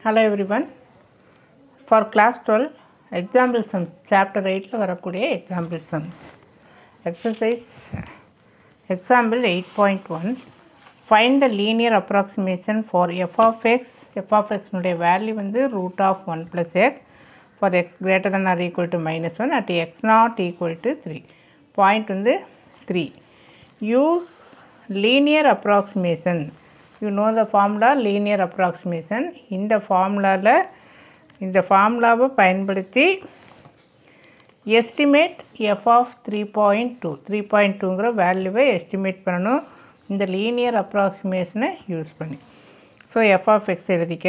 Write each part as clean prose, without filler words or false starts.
Hello everyone. For class 12 example sums chapter 8 வரக்கூடிய example sums. Exercise example 8.1 find the linear approximation for f of x. f of x உடைய value வந்து root of 1 plus x for x greater than or equal to minus 1 at x not equal to 3. Point வந்து 3. Use linear approximation. You know the formula linear approximation. இந்த ஃபார்முலாவை பயன்படுத்தி estimate f of 3.2ங்கிற வேல்யூவை estimate பண்ணணும் இந்த linear அப்ராக்சிமேஷனை use பண்ணி. So f of x எழுதிக்க.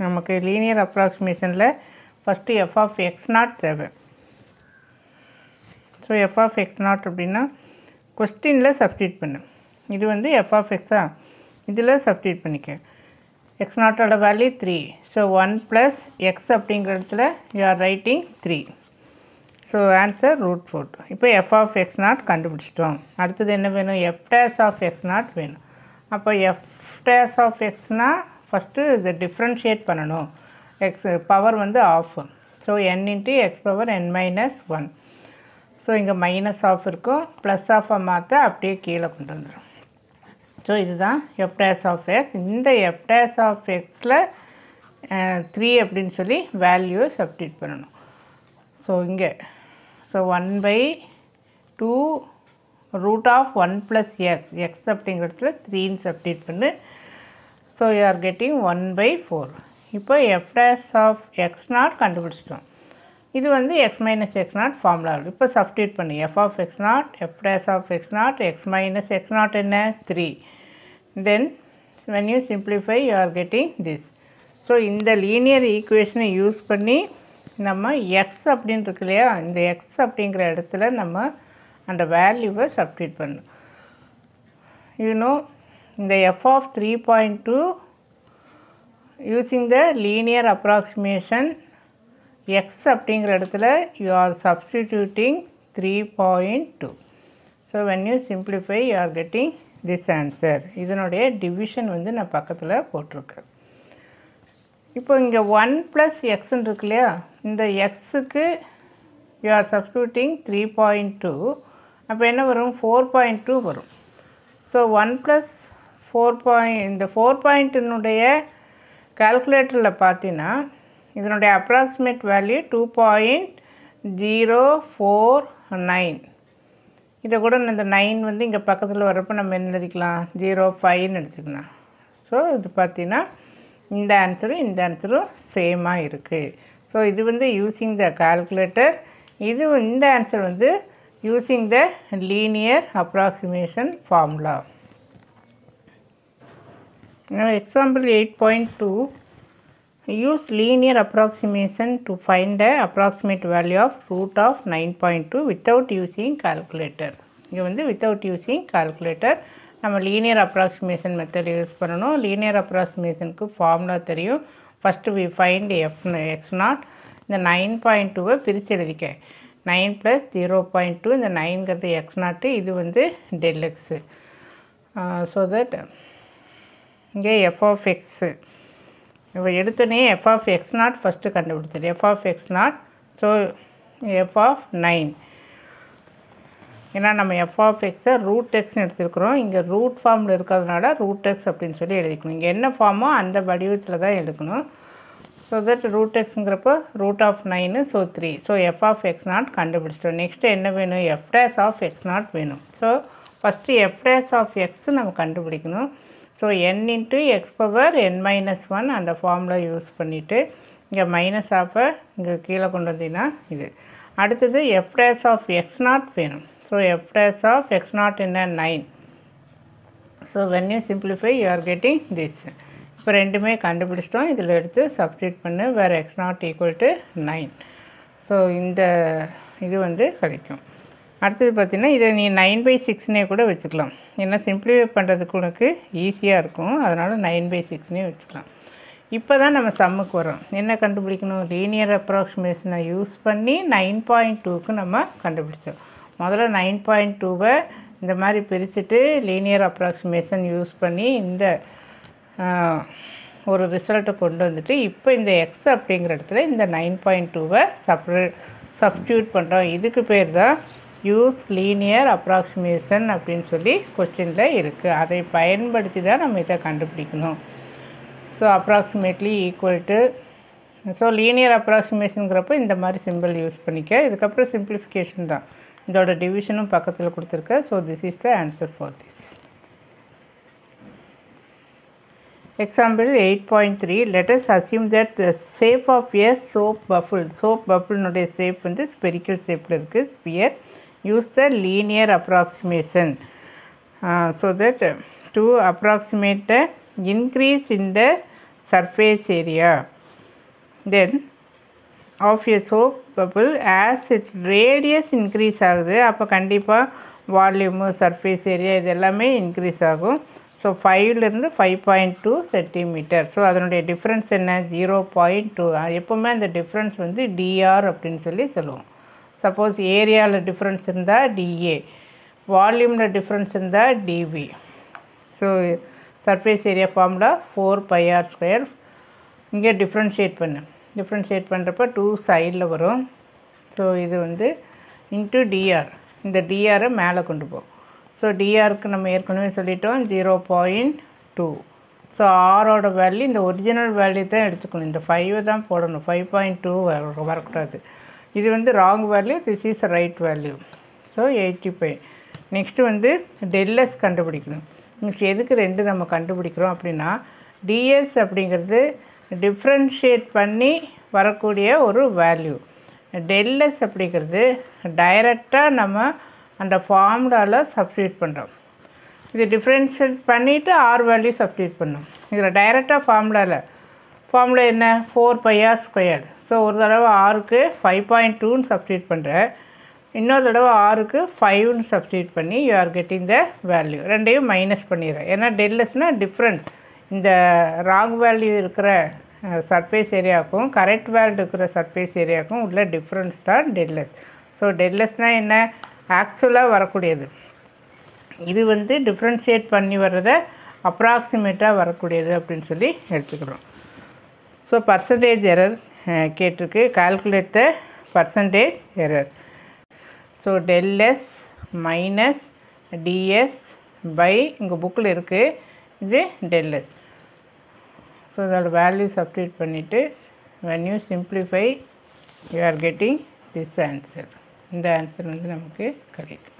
நமக்கு லீனியர் அப்ராக்சிமேஷனில் first f of x nought தேவை. So f of x nought அப்படின்னா கொஸ்டினில் சப்ஸ்டியூட் பண்ணு. இது வந்து f of x-ஆ இதில் சப்ஸ்டியூட் பண்ணிக்க. x நாட்டோட வேல்யூ 3. ஸோ 1 + x அப்படிங்கிற இடத்துல you are writing 3. So answer √4. இப்போ f of x நாட் கண்டுபிடிச்சிட்டோம். அடுத்தது என்ன வேணும்? f dash of x not வேணும். அப்போ f dash of xனால் ஃபஸ்ட்டு இதை டிஃப்ரென்ஷியேட் பண்ணணும். x பவர் வந்து half. So n × x power n-1. So இங்கே மைனஸ் ஆஃப் இருக்கும், ப்ளஸ் ஆஃபாக மாற்ற அப்படியே கீழே கொண்டு வந்துடும். ஸோ இதுதான் f dash of x. இந்த f dash of xல 3 அப்படின்னு சொல்லி வேல்யூவை சப்ஸ்டியூட் பண்ணணும். ஸோ இங்கே ஸோ 1/2 √1 + x x அப்படிங்கிறதுல 3ன்னு சப்ஸ்டியூட் பண்ணு. So you are getting 1/4. இப்போ f dash of x nought கண்டுபிடிச்சிட்டோம். இது வந்து x - x நாட் ஃபார்முலா. இப்போ சப்ஸ்டியூட் பண்ணி f of x not f dash of x not x - x nought என்ன 3. Then when you simplify you are getting this. So இந்த linear ஈக்குவேஷனை use பண்ணி நம்ம x அப்படின்னு இருக்கு இல்லையா, இந்த x அப்படிங்கிற இடத்துல நம்ம அந்த வேல்யூவை சப்ஸ்டியூட் பண்ணணும். யூனோ இந்த f of 3.2 using the linear approximation x அப்படிங்கிற இடத்துல you are substituting 3.2. So when you simplify you are getting this answer. இதனுடைய டிவிஷன் வந்து நான் பக்கத்தில் போட்டிருக்கேன். இப்போ இங்கே 1 + x இருக்கு இல்லையா, இந்த xக்கு you are substituting 3.2. அப்போ என்ன வரும்? 4.2 வரும். ஸோ 1 + 4. இந்த 4.2னுடைய கால்குலேட்டரில் பார்த்தீங்கன்னா இதனுடைய அப்ராக்சிமேட் வேல்யூ 2.049. இதை கூட இந்த 9 வந்து இங்கே பக்கத்தில் வர்றப்போ நம்ம என்ன எழுதிக்கலாம்? 0.5ன்னு எடுத்துக்கலாம். ஸோ இது பார்த்தீங்கன்னா இந்த ஆன்சரும் இந்த ஆன்சரும் சேமாக இருக்குது. ஸோ இது வந்து யூஸிங் த கால்குலேட்டர். இது இந்த ஆன்சர் வந்து using the linear approximation formula. Example 8.2 use linear approximation to find the approximate value of √9.2 without using calculator. இங்கே வந்து without using calculator நம்ம லீனியர் அப்ராக்சிமேஷன் மெத்தட் யூஸ் பண்ணணும். லீனியர் அப்ராக்சிமேஷனுக்கு ஃபார்முலா தெரியும். First we find x not. இந்த 9.2வை பிரித்து எழுதிக்க. 9 + 0.2. இந்த 9ங்கிறது x நாட்டு, இது வந்து del x. ஸோ தட் இங்கே f of x இப்போ எடுத்தோடனே f of x not first கண்டுபிடிச்சது. f of x not. So f of 9. ஏன்னா நம்ம f of x-ஐ √x-ன்னு எடுத்துருக்குறோம். இங்கே ரூட் ஃபார்மில் இருக்கிறதுனால √x அப்படின்னு சொல்லி எழுதிக்கணும். இங்கே என்ன ஃபார்மோ அந்த வடிவத்தில் தான் எழுதணும். ஸோ தட் √x-ங்கிறப்போ √9. So 3. So f of x nought கண்டுபிடிச்சிட்டோம். நெக்ஸ்ட்டு என்ன வேணும்? f dash of x not வேணும். So first f dash of x நம்ம கண்டுபிடிக்கணும். So n × x power n-1 அந்த ஃபார்முலா யூஸ் பண்ணிவிட்டு இங்கே மைனஸ் ஆஃபை இங்கே கீழே கொண்டு வந்தீங்கன்னா இது. அடுத்தது f dash of x not வேணும். So f dash of x nought என்ன 9. So when you simplify you are getting this. இப்போ ரெண்டுமே கண்டுபிடிச்சிட்டோம். இதில் எடுத்து சப்ஸ்டியூட் பண்ணு வேறு x not equal to 9. So இந்த இது வந்து கிடைக்கும். அடுத்தது பார்த்திங்கன்னா இதை நீ 9/6னே கூட வச்சுக்கலாம். ஏன்னா சிம்பிளிஃபை பண்ணுறதுக்கு உனக்கு ஈஸியாக இருக்கும், அதனால் 9/6னே வச்சுக்கலாம். இப்போ தான் நம்ம சம்முக்கு வரோம். என்ன கண்டுபிடிக்கணும்? லீனியர் அப்ராக்சிமேஷனை யூஸ் பண்ணி 9.2க்கு நம்ம கண்டுபிடிச்சோம். முதல்ல 9.2வை இந்த மாதிரி பிரிச்சுட்டு லீனியர் அப்ராக்சிமேஷன் யூஸ் பண்ணி இந்த ஒரு ரிசல்ட்டை கொண்டு வந்துட்டு இப்போ இந்த எக்ஸ் அப்படிங்கிற இடத்துல இந்த 9.2வை சப்ஸ்டியூட் பண்ணுறோம். இதுக்கு பேர் தான் யூஸ் லீனியர் அப்ராக்சிமேஷன் அப்படின்னு சொல்லி கொஸ்டினில் இருக்குது. அதை பயன்படுத்தி தான் நம்ம இதை கண்டுபிடிக்கணும். So approximately equal to, so linear அப்ராக்சிமேஷனுங்கிறப்போ இந்த மாதிரி சிம்பிள் யூஸ் பண்ணிக்க. இதுக்கப்புறம் சிம்பிளிஃபிகேஷன் தான். இதோட டிவிஷனும் பக்கத்தில் கொடுத்துருக்க. So this is the answer for this. Example 8.3, let us assume that the shape of a soap bubble நுடைய shape வந்து spherical shapeல இருக்கு, sphere. Use the linear approximation so that to approximate the increase in the surface area then of a soap bubble as its radius increase ஆகுது. அப்போ கண்டிப்பாக volume, surface area இது எல்லாமே increase ஆகும். So 5லேருந்து 5.2 centimetre. So அதனுடைய difference என்ன? 0.2. எப்போவுமே அந்த டிஃப்ரென்ஸ் வந்து டிஆர் அப்படின்னு சொல்லி சொல்லுவோம். சப்போஸ் ஏரியாவில் டிஃப்ரென்ஸ் இருந்தால் டிஏ, வால்யூமில் டிஃப்ரென்ஸ் இருந்தால் TV. So surface area formula 4πr². இங்கே டிஃப்ரென்ஷியேட் பண்ணுறப்ப 2 சைடில் வரும். ஸோ இது வந்து இன்ட்டு டிஆர், இந்த டிஆரை மேலே கொண்டு போகும். ஸோ டிஆருக்கு நம்ம ஏற்கனவே சொல்லிட்டோம் 0.2. ஸோ ஆரோட வேல்யூ இந்த ஒரிஜினல் வேல்யூ தான் எடுத்துக்கணும். இந்த 5 தான் போடணும், 5.2 வரக்கூடாது. இது வந்து wrong value, this is right value. So 85. Next வந்து டெல்எஸ் கண்டுபிடிக்கணும். மீன்ஸ் எதுக்கு 2 நம்ம கண்டுபிடிக்கிறோம் அப்படின்னா, டிஎஸ் அப்படிங்கிறது டிஃப்ரென்ஷியேட் பண்ணி வரக்கூடிய ஒரு வேல்யூ. டெல்எஸ் அப்படிங்கிறது டைரெக்டாக நம்ம அந்த ஃபார்முலாவில் சப்ஸ்டியூட் பண்ணுறோம். இது டிஃப்ரென்ஷியேட் பண்ணிவிட்டு ஆர் வேல்யூ சப்ஸ்டியூட் பண்ணோம். இதில் டைரெக்டாக ஃபார்முலா என்ன? 4πr². ஸோ ஒரு தடவை ஆருக்கு 5.2ன்னு சப்ஸ்டியூட் பண்ணுறேன், இன்னொரு தடவை ஆருக்கு 5ன்னு சப்ஸ்டியூட் பண்ணி you are getting the value. ரெண்டையும் மைனஸ் பண்ணிடுறேன். ஏன்னா டெல்எஸ்னால் டிஃப்ரென்ஸ். இந்த ராங் வேல்யூ இருக்கிற சர்ஃபேஸ் ஏரியாவுக்கும் கரெக்ட் வேல்யூ இருக்கிற சர்ஃபேஸ் ஏரியாவுக்கும் உள்ள டிஃப்ரென்ஸ் தான் டெல்எஸ். ஸோ டெல்எஸ்னால் என்ன? ஆக்சுவலாக வரக்கூடியது. இது வந்து டிஃப்ரென்ஷியேட் பண்ணி வர்றதை அப்ராக்சிமேட்டாக வரக்கூடியது அப்படின்னு சொல்லி எடுத்துக்கிறோம். ஸோ பர்சன்டேஜ் எரர் கேட்டிருக்கு. Calculate the percentage error. So del s minus d s by, இங்கே புக்கில் இருக்குது, இது டெல்எஸ். ஸோ அதோட வேல்யூ சப்ஸ்டியூட் பண்ணிவிட்டு when you simplify you are getting this answer. இந்த ஆன்சர் வந்து நமக்கு கிடைக்கும்.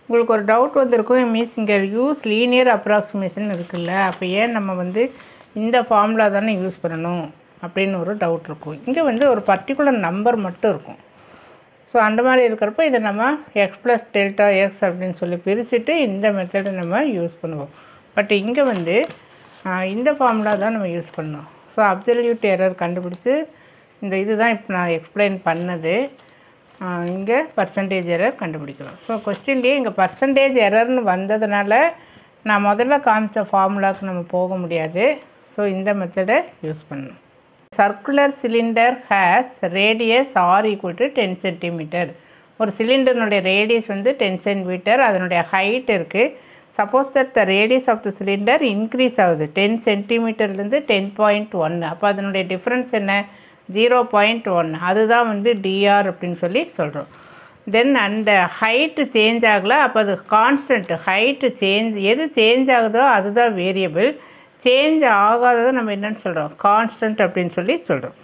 உங்களுக்கு ஒரு டவுட் வந்திருக்கும், மீன்ஸ் இங்கே யூஸ் லீனியர் அப்ராக்சிமேஷன் இருக்குல்ல, அப்போ ஏன் நம்ம வந்து இந்த ஃபார்முலா தானே யூஸ் பண்ணணும் அப்படின்னு ஒரு டவுட் இருக்கும். இங்கே வந்து ஒரு பர்டிகுலர் நம்பர் மட்டும் இருக்கும். ஸோ அந்த மாதிரி இருக்கிறப்ப இதை நம்ம எக்ஸ் ப்ளஸ் டெல்டா எக்ஸ் அப்படின்னு சொல்லி பிரிச்சுட்டு இந்த மெத்தடை நம்ம யூஸ் பண்ணுவோம். பட் இங்கே வந்து இந்த ஃபார்முலா தான் நம்ம யூஸ் பண்ணோம். ஸோ அப்சல்யூட் எரர் கண்டுபிடிச்சி இந்த இதுதான் இப்போ நான் எக்ஸ்பிளைன் பண்ணது. இங்கே பர்சன்டேஜ் எரர் கண்டுபிடிக்கிறோம். ஸோ கொஸ்டின்லேயே இங்கே பர்சன்டேஜ் எரர்னு வந்ததுனால நான் முதல்ல காமிச்ச ஃபார்முலாவுக்கு நம்ம போக முடியாது. ஸோ இந்த மெத்தடை யூஸ் பண்ணணும். Circular cylinder has radius R equal to 10 centimetre. ஒரு சிலிண்டர்னுடைய ரேடியஸ் வந்து 10 சென்டிமீட்டர், அதனுடைய ஹைட் இருக்குது. Suppose that the radius of the cylinder increase ஆகுது 10 சென்டிமீட்டர்லேருந்து 10.1. அப்போ அதனுடைய டிஃப்ரென்ஸ் என்ன? 0.1. அதுதான் வந்து டிஆர் அப்படின்னு சொல்லி சொல்கிறோம். தென் அந்த ஹைட்டு சேஞ்ச் ஆகலை, அப்போ அது கான்ஸ்டன்ட். ஹைட்டு எது சேஞ்ச் ஆகுதோ அதுதான் வேரியபிள். சேஞ்ச் ஆகாததை நம்ம என்னென்னு சொல்கிறோம்? கான்ஸ்டன்ட் அப்படின்னு சொல்லி சொல்கிறோம்.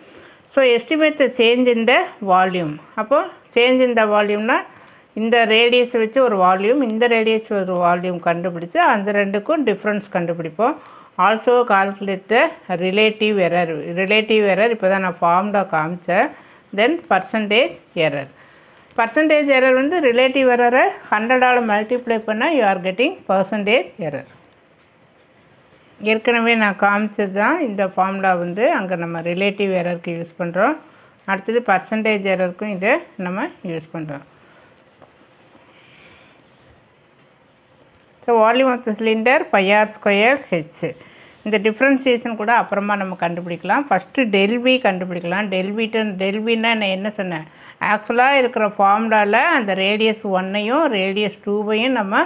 So estimate the change in the volume. அப்போது சேஞ்ச் இன் த வால்யூம்னா இந்த ரேடியஸை வச்சு ஒரு வால்யூம், இந்த ரேடியஸ் ஒரு வால்யூம் கண்டுபிடிச்சி அந்த ரெண்டுக்கும் டிஃப்ரென்ஸ் கண்டுபிடிப்போம். Also calculate the relative error. இப்போ தான் நான் ஃபார்முலா காமிச்சேன். தென் பர்சன்டேஜ் எரர். பர்சன்டேஜ் எரர் வந்து ரிலேட்டிவ் எரரை 100ஆல் மல்டிப்ளை பண்ணால் you are getting percentage error. ஏற்கனவே நான் காமிச்சது தான் இந்த ஃபார்முலா வந்து அங்கே நம்ம ரிலேட்டிவ் எரருக்கு யூஸ் பண்ணுறோம். அடுத்தது பர்சன்டேஜ் எரருக்கும் இதை நம்ம யூஸ் பண்ணுறோம். So volume of the cylinder πr²h. இந்த டிஃப்ரென்சியேஷன் கூட அப்புறமா நம்ம கண்டுபிடிக்கலாம். ஃபஸ்ட்டு டெல்வி கண்டுபிடிக்கலாம். டெல்வின்னா நான் என்ன சொன்னேன்? ஆக்சுவலாக இருக்கிற ஃபார்முலாவில் அந்த ரேடியஸ் 1ஐயும் ரேடியஸ் 2வையும் நம்ம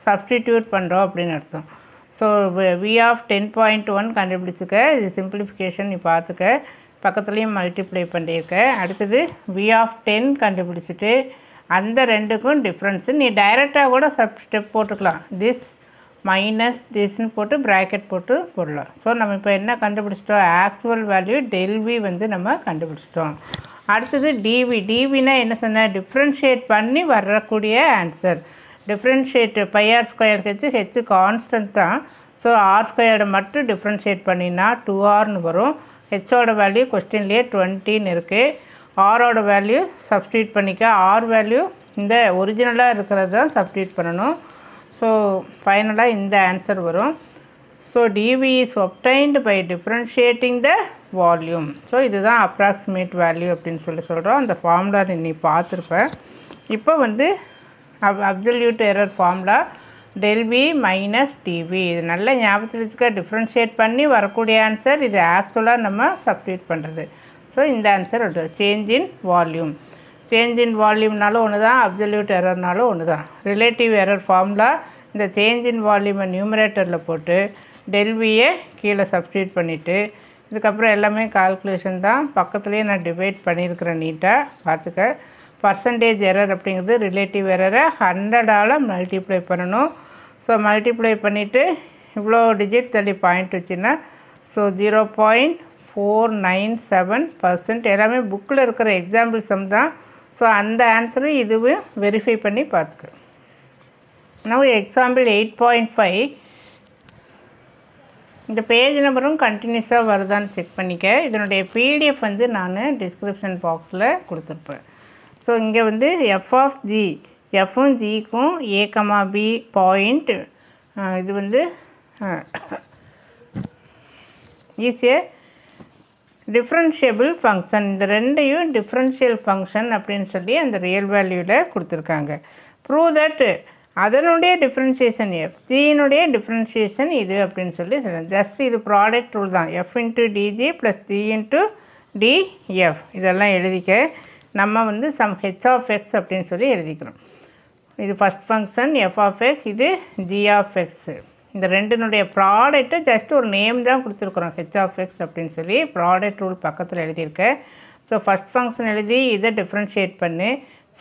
சப்ஸ்டிடியூட் பண்ணுறோம் அப்படின்னு அர்த்தம். ஸோ v ஆஃப் 10.1 கண்டுபிடிச்சிக்க. இது சிம்பிளிஃபிகேஷன் நீ பார்த்துக்க, பக்கத்துலேயும் மல்டிப்ளை பண்ணியிருக்க. அடுத்தது v ஆஃப் 10 கண்டுபிடிச்சிட்டு அந்த ரெண்டுக்கும் டிஃப்ரென்ஸு நீ டைரெக்டாக கூட ஸ்டெப் போட்டுக்கலாம். திஸ் மைனஸ் திஸ்ன்னு போட்டு ப்ராக்கெட் போட்டு போடலாம். ஸோ நம்ம இப்போ என்ன கண்டுபிடிச்சிட்டோம், ஆக்சுவல் வேல்யூ டெல்வி வந்து நம்ம கண்டுபிடிச்சிட்டோம். அடுத்தது டிவினா என்ன சொன்னால் டிஃப்ரென்ஷியேட் பண்ணி வரக்கூடிய answer. Differentiate pi r square H constant தான். ஸோ ஆர் ஸ்கொயர்டை மட்டும் டிஃப்ரென்ஷியேட் பண்ணினா 2rன்னு வரும். ஹெச்சோட வேல்யூ கொஸ்டின்லேயே 20ன்னு இருக்குது. ஆரோட வேல்யூ சப்ஸ்டியூட் பண்ணிக்க. ஆர் வேல்யூ இந்த ஒரிஜினலாக இருக்கிறது தான் சப்ஸ்டியூட் பண்ணணும். ஸோ ஃபைனலாக இந்த ஆன்சர் வரும். So d v is obtained by differentiating the volume. So இதுதான் அப்ராக்சிமேட் வேல்யூ அப்படின்னு சொல்கிறோம். அந்த ஃபார்முலா நீ பார்த்துருப்பேன். இப்போ வந்து absolute error formula del v minus d v. இது நல்ல ஞாபகத்தில் வச்சுக்க. டிஃப்ரென்ஷியேட் பண்ணி வரக்கூடிய ஆன்சர், இது ஆக்சுவலாக நம்ம சப்ஸ்டியூட் பண்ணுறது. ஸோ இந்த answer change in volume. Change in வால்யூம்னாலும் ஒன்று தான், அப்சல்யூட் எரர்னாலும் ஒன்று தான். ரிலேட்டிவ் எரர் ஃபார்முலா இந்த சேஞ்ச் இன் வால்யூமை நியூமரேட்டரில் போட்டு டெல்வியை கீழே சப்ஸ்டியூட் பண்ணிவிட்டு இதுக்கப்புறம் எல்லாமே கால்குலேஷன் தான். பக்கத்துலேயே நான் டிவைட் பண்ணியிருக்கிறேன், நீட்டாக பார்த்துக்க. பர்சன்டேஜ் எரர் அப்படிங்கிறது ரிலேட்டிவ் எரரை 100ஆல் மல்டிப்ளை பண்ணணும். ஸோ மல்டிப்ளை பண்ணிவிட்டு இவ்வளோ டிஜிட் தள்ளி பாயிண்ட் வச்சுன்னா ஸோ 0.497%. எல்லாமே புக்கில் இருக்கிற எக்ஸாம்பிள் சம் தான். ஸோ அந்த ஆன்சரும் இதுவும் வெரிஃபை பண்ணி பார்த்துக்க. now எக்ஸாம்பிள் 8.5 இந்த பேஜ் நம்பரும் கண்டினியூஸாக வருதான்னு செக் பண்ணிக்க. இதனுடைய பிடிஎஃப் வந்து நான் டிஸ்கிரிப்ஷன் பாக்ஸில் கொடுத்துருப்பேன். ஸோ இங்கே வந்து எஃப் ஆஃப் ஜி, எஃப்பும் ஜிக்கும் ஏ கமா பி பாயிண்ட், இது வந்து ஈஸியாக டிஃப்ரென்ஷியபிள் ஃபங்க்ஷன். இந்த ரெண்டையும் டிஃப்ரென்ஷியல் ஃபங்க்ஷன் அப்படின்னு சொல்லி அந்த ரியல் வேல்யூவில் கொடுத்துருக்காங்க. ப்ரூவ் தட் அதனுடைய டிஃப்ரென்ஷியேஷன் எஃப்ஜியினுடைய டிஃப்ரென்ஷியேஷன் இது அப்படின்னு சொல்லி சொல்லுங்கள். ஜஸ்ட் இது ப்ராடக்ட் ரூல் தான். எஃப் இன்ட்டு டிஜி ப்ளஸ் ஜி இன்ட்டு டிஎஃப் இதெல்லாம் எழுதிக்க. நம்ம வந்து சம் ஹெச் ஆஃப் எக்ஸ் அப்படின்னு சொல்லி எழுதிக்கிறோம். இது first function f of x, இது ஜி ஆஃப் எக்ஸ். இந்த ரெண்டினுடைய ப்ராடக்ட்டை ஜஸ்ட் ஒரு நேம் தான் கொடுத்துருக்குறோம், ஹெச் ஆஃப் எக்ஸ் அப்படின்னு சொல்லி. ப்ராடக்ட் ரூல் பக்கத்தில் எழுதியிருக்கேன். ஸோ ஃபஸ்ட் ஃபங்க்ஷன் எழுதி இதை டிஃப்ரென்ஷியேட் பண்ணு,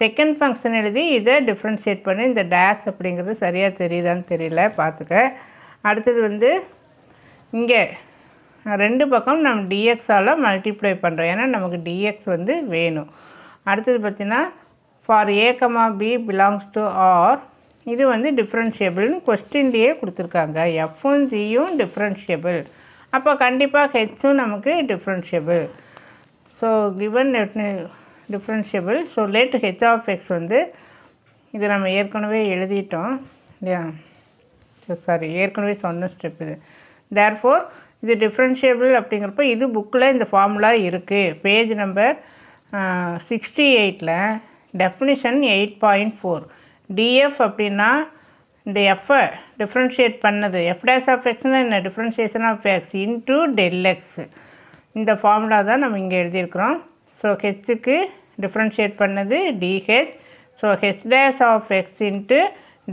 செகண்ட் ஃபங்க்ஷன் எழுதி இதை டிஃப்ரென்ஷியேட் பண்ணி. இந்த டேஷ் அப்படிங்கிறது சரியாக தெரியுதான்னு தெரியல, பார்த்துக்க. அடுத்தது வந்து இங்கே ரெண்டு பக்கம் நம்ம டிஎக்ஸால் மல்டிப்ளை பண்ணுறோம், ஏன்னா நமக்கு டிஎக்ஸ் வந்து வேணும். அடுத்தது பார்த்திங்கன்னா for A comma B belongs to R, இது வந்து டிஃப்ரென்ஷியபிள்னு கொஸ்டின்லேயே கொடுத்துருக்காங்க. எஃப்பும் ஜியும் டிஃப்ரென்ஷியபிள், அப்போ கண்டிப்பாக ஹெச்சும் நமக்கு differentiable. So given differentiable. So let h of x வந்து இது நம்ம ஏற்கனவே எழுதிட்டோம் இல்லையா, சாரி ஏற்கனவே சொன்ன ஸ்டெப் இது. தேர்ஃபோர் இது டிஃப்ரென்ஷியபிள் அப்படிங்கிறப்ப இது புக்கில் இந்த ஃபார்முலா இருக்குது. பேஜ் நம்பர் 68ல் டெஃபினிஷன் 8.4. டிஎஃப் அப்படின்னா இந்த எஃப்பை டிஃப்ரென்ஷியேட் பண்ணது, எஃப் டேஷ் ஆஃப் எக்ஸ்னால் என்ன, differentiation of x into del x. இந்த ஃபார்முலா தான் நம்ம இங்கே எழுதியிருக்கிறோம். ஸோ ஹெச்சுக்கு டிஃப்ரென்ஷியேட் பண்ணது dh. So h dash of x into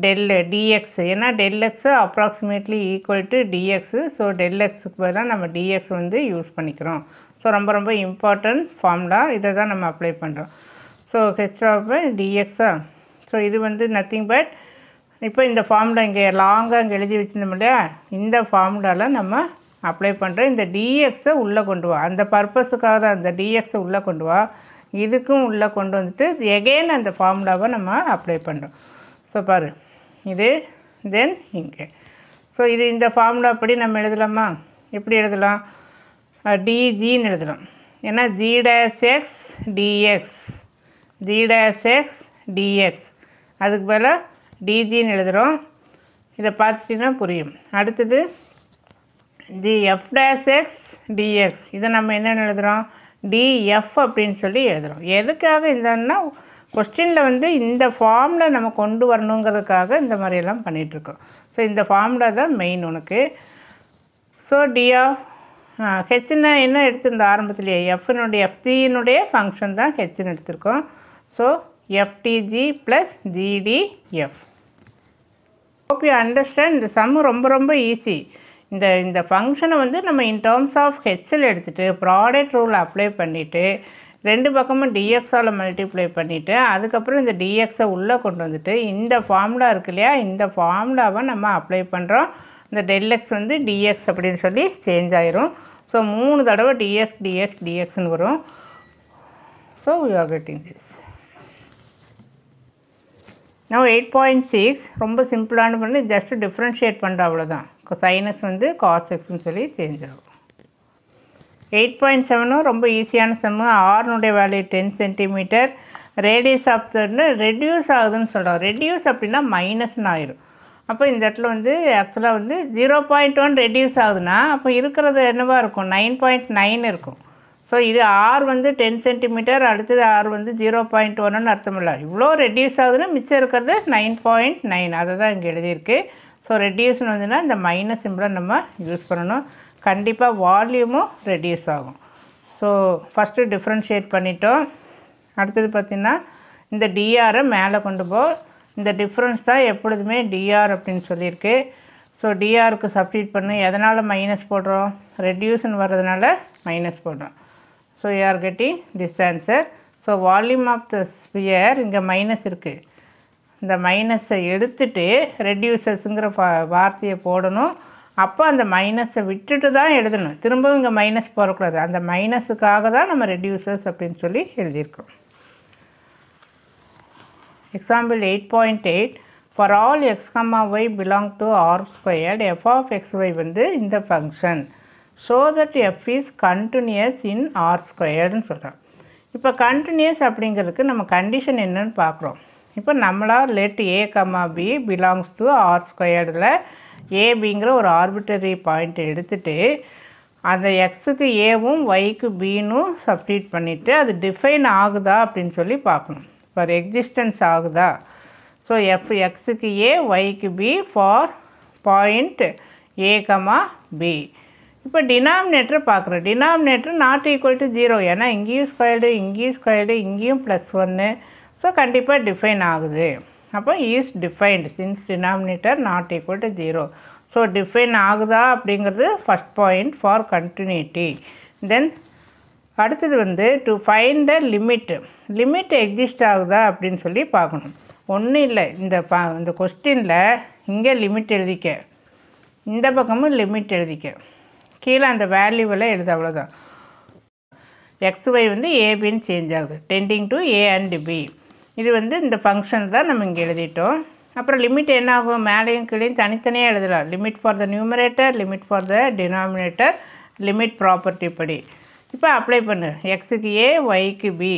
del dx, ஏன்னா del x approximately equal to dx. So del எக்ஸுக்கு பதிலாக நம்ம டிஎக்ஸ் வந்து யூஸ் பண்ணிக்கிறோம். ஸோ ரொம்ப ரொம்ப இம்பார்ட்டன்ட் ஃபார்முலா, இதை தான் நம்ம அப்ளை பண்ணுறோம். ஸோ ஹெச் ஆஃப் டிஎக்ஸா. ஸோ இது வந்து நத்திங் பட் இப்போ இந்த ஃபார்முலா இங்கே லாங்காக இங்கே எழுதி வச்சுருந்தோம் இல்லையா, இந்த ஃபார்முலாவில் நம்ம அப்ளை பண்ணுறோம். இந்த டிஎக்ஸை உள்ளே கொண்டு வா, அந்த பர்பஸுக்காக தான் அந்த டிஎக்ஸை உள்ளே கொண்டு வா. இதுக்கும் உள்ளே கொண்டு வந்துட்டு எகெயின் அந்த ஃபார்முலாவை நம்ம அப்ளை பண்ணுறோம். ஸோ பாரு இது தென் இங்கே. ஸோ இது இந்த ஃபார்முலா படி நம்ம எழுதலாமா, எப்படி எழுதலாம், டிஜின்னு எழுதலாம். ஏன்னா G dash X dx, G dash X dx, அதுக்கு பதிலாக டிஜின்னு எழுதுகிறோம். இதை பார்த்துட்டிங்கன்னா புரியும். அடுத்தது தி எஃப் டேஷ் எக்ஸ் டிஎக்ஸ், இதை நம்ம என்னென்னு எழுதுகிறோம், டிஎஃப் அப்படின்னு சொல்லி எழுதுகிறோம். எதுக்காக இந்தன்னா கொஸ்டினில் வந்து இந்த ஃபார்மில் நம்ம கொண்டு வரணுங்கிறதுக்காக இந்த மாதிரியெல்லாம் பண்ணிகிட்ருக்கோம். ஸோ இந்த ஃபார்முலா தான் மெயின் உனக்கு. ஸோ டி ஆஃப் ஹெச்னா என்ன எடுத்திருந்த ஆரம்பத்துலேயே, எஃப்ஜியினுடைய ஃபங்க்ஷன் தான் ஹெச்னு எடுத்திருக்கோம். So fdg plus gdf. Hope you understand. இந்த சம் ரொம்ப ஈஸி. இந்த ஃபங்க்ஷனை வந்து நம்ம இன் டேர்ம்ஸ் ஆஃப் ஹெச்சில் எடுத்துகிட்டு ப்ராடக்ட் ரூல் அப்ளை பண்ணிவிட்டு ரெண்டு பக்கமும் டிஎக்ஸால் மல்டிப்ளை பண்ணிவிட்டு அதுக்கப்புறம் இந்த டிஎக்ஸை உள்ளே கொண்டு வந்துட்டு இந்த ஃபார்முலா இருக்கு இல்லையா, இந்த ஃபார்முலாவை நம்ம அப்ளை பண்ணுறோம். இந்த டெல்எக்ஸ் வந்து டிஎக்ஸ் அப்படின்னு சொல்லி சேஞ்ச் ஆயிரும். ஸோ 3 தடவை டிஎக்ஸ்னு வரும். So we are getting this. now 8.6 ரொம்ப சிம்பிளான பண்ணி ஜஸ்ட் டிஃப்ரென்ஷியேட் பண்ணுற அவ்வளோதான். சைனஸ் வந்து காஸ் எக்ஸ்னு சொல்லி சேஞ்ச் ஆகும். 8.7 ரொம்ப ஈஸியான சம்மு. ஆர்னுடைய value 10 centimetre. Radius of the reduce ஆகுதுன்னு சொல்கிறோம். ரெடியூஸ் அப்படின்னா மைனஸ்னு ஆயிரும். அப்போ இந்த இடத்துல வந்து ஆக்சுவலாக வந்து 0.1 ரெடியூஸ் ஆகுதுன்னா அப்போ இருக்கிறது என்னவா இருக்கும், 9.9 இருக்கும். ஸோ இது ஆர் வந்து 10 சென்டிமீட்டர், அடுத்தது ஆர் வந்து 0.1ன்னு அர்த்தம் இல்லை. இவ்வளோ ரெடியூஸ் ஆகுதுன்னா மிச்சம் இருக்கிறது 9.9. அதை தான் இங்கே எழுதியிருக்கு. ஸோ ரெடியூஸ்னு வந்துன்னா இந்த மைனஸ் சிம்பிளை நம்ம யூஸ் பண்ணணும். கண்டிப்பாக வால்யூமும் ரெடியூஸ் ஆகும். ஸோ ஃபஸ்ட்டு டிஃப்ரென்ஷியேட் பண்ணிட்டோம். அடுத்தது பார்த்திங்கன்னா இந்த டிஆரை மேலே கொண்டு போ. இந்த டிஃப்ரென்ஸ் தான் எப்பொழுதுமே டிஆர் அப்படின்னு சொல்லியிருக்கு. ஸோ டிஆருக்கு சப்ஸ்டிட் பண்ணி எதனால் மைனஸ் போடுறோம், ரெடியூஸ்னு வர்றதுனால மைனஸ் போடுறோம். So you are getting this answer. So volume of the sphere இங்கே மைனஸ் இருக்குது. இந்த மைனஸை எடுத்துட்டு ரெடியூசர்ஸுங்கிற வார்த்தையை போடணும். அப்போ அந்த மைனஸை விட்டுட்டு தான் எழுதணும். திரும்பவும் இங்கே மைனஸ் போடக்கூடாது. அந்த மைனஸுக்காக தான் நம்ம ரெடியூசர்ஸ் அப்படின்னு சொல்லி எழுதியிருக்கோம். Example 8.8 for all x, y belong to R squared f of xy வந்து இந்த function show that f is continuous in R squaredன்னு சொல்கிறோம். இப்போ கண்டினியூஸ் அப்படிங்கிறதுக்கு நம்ம கண்டிஷன் என்னன்னு பார்க்குறோம். இப்போ நம்மளால் let a, b belongs to R squaredல ஏபிங்கிற ஒரு ஆர்பிட்டரி பாயிண்ட் எடுத்துகிட்டு அந்த எக்ஸுக்கு ஏவும் ஒய்க்கு பின்னும் சப்ஸ்டிட் பண்ணிவிட்டு அது டிஃபைன் ஆகுதா அப்படின்னு சொல்லி பார்க்கணும். ஃபார் எக்ஸிஸ்டன்ஸ் ஆகுதா. ஸோ எக்ஸுக்கு ஏ ஒய்க்கு b for point a, b. இப்போ டினாமினேட்டரை பார்க்குறோம். Denominator not equal to 0. ஏன்னா இங்கேயும் ஸ்கொயர்டு, இங்கேயும் ஸ்கொயர்டு, இங்கேயும் +1. ஸோ கண்டிப்பாக டிஃபைன் ஆகுது. அப்போ is defined since denominator not equal to 0. So define ஆகுதா அப்படிங்கிறது ஃபஸ்ட் பாயிண்ட் ஃபார் கண்டினியூட்டி. தென் அடுத்தது வந்து to find the limit exist ஆகுதா அப்படின்னு சொல்லி பார்க்கணும். ஒன்றும் இல்லை, இந்த கொஸ்டினில் இங்கே லிமிட் எழுதிக்க, இந்த பக்கமும் லிமிட் எழுதிக்க, கீழே அந்த வேல்யூவில் எழுத, அவ்வளோதான். XY வந்து ஏபின்னு சேஞ்ச் ஆகுது, tending to A and B. இது வந்து இந்த ஃபங்க்ஷன் தான் நம்ம இங்கே எழுதிட்டோம். அப்புறம் லிமிட் என்ன ஆகும், மேலேயும் கீழேயும் தனித்தனியாக எழுதலாம். Limit for the numerator, limit for the denominator, limit property படி. இப்போ அப்ளை பண்ணு. எக்ஸுக்கு ஏ ஒய்க்கு பி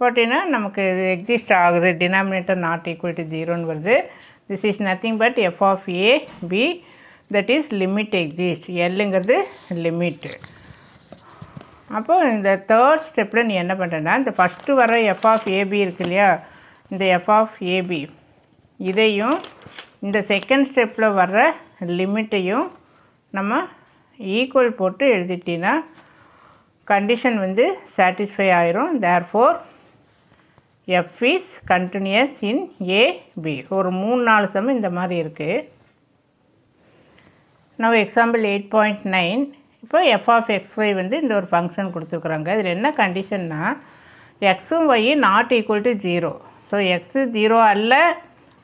போட்டிங்கன்னா நமக்கு இது எக்ஸிஸ்ட் ஆகுது. டினாமினேட்டர் நாட் ஈக்குவல் டு 0ன்னு வருது. This is nothing but f of a b, that is limit exist. எல்லுங்கிறது லிமிட்டு. அப்போது இந்த தேர்ட் ஸ்டெப்பில் நீ என்ன பண்ணுறேன்னா, இந்த ஃபஸ்ட்டு வர எஃப் ஆஃப் ஏபி இருக்கு இல்லையா, இந்த எஃப் ஆஃப் ஏபி இதையும் இந்த செகண்ட் ஸ்டெப்பில் வர்ற லிமிட்டையும் நம்ம ஈக்குவல் போட்டு எழுதிட்டிங்கன்னா கண்டிஷன் வந்து சாட்டிஸ்ஃபை ஆயிரும். Therefore f is continuous in AB. ஒரு 3-4 சம் இந்த மாதிரி இருக்குது. நான் எக்ஸாம்பிள் 8.9. இப்போ எஃப் ஆஃப் எக்ஸ்ஒய் வந்து இந்த ஒரு ஃபங்க்ஷன் கொடுத்துருக்குறாங்க. இதில் என்ன கண்டிஷன்னா, எக்ஸும் ஒய்யும் not equal to 0. So x 0 அல்ல,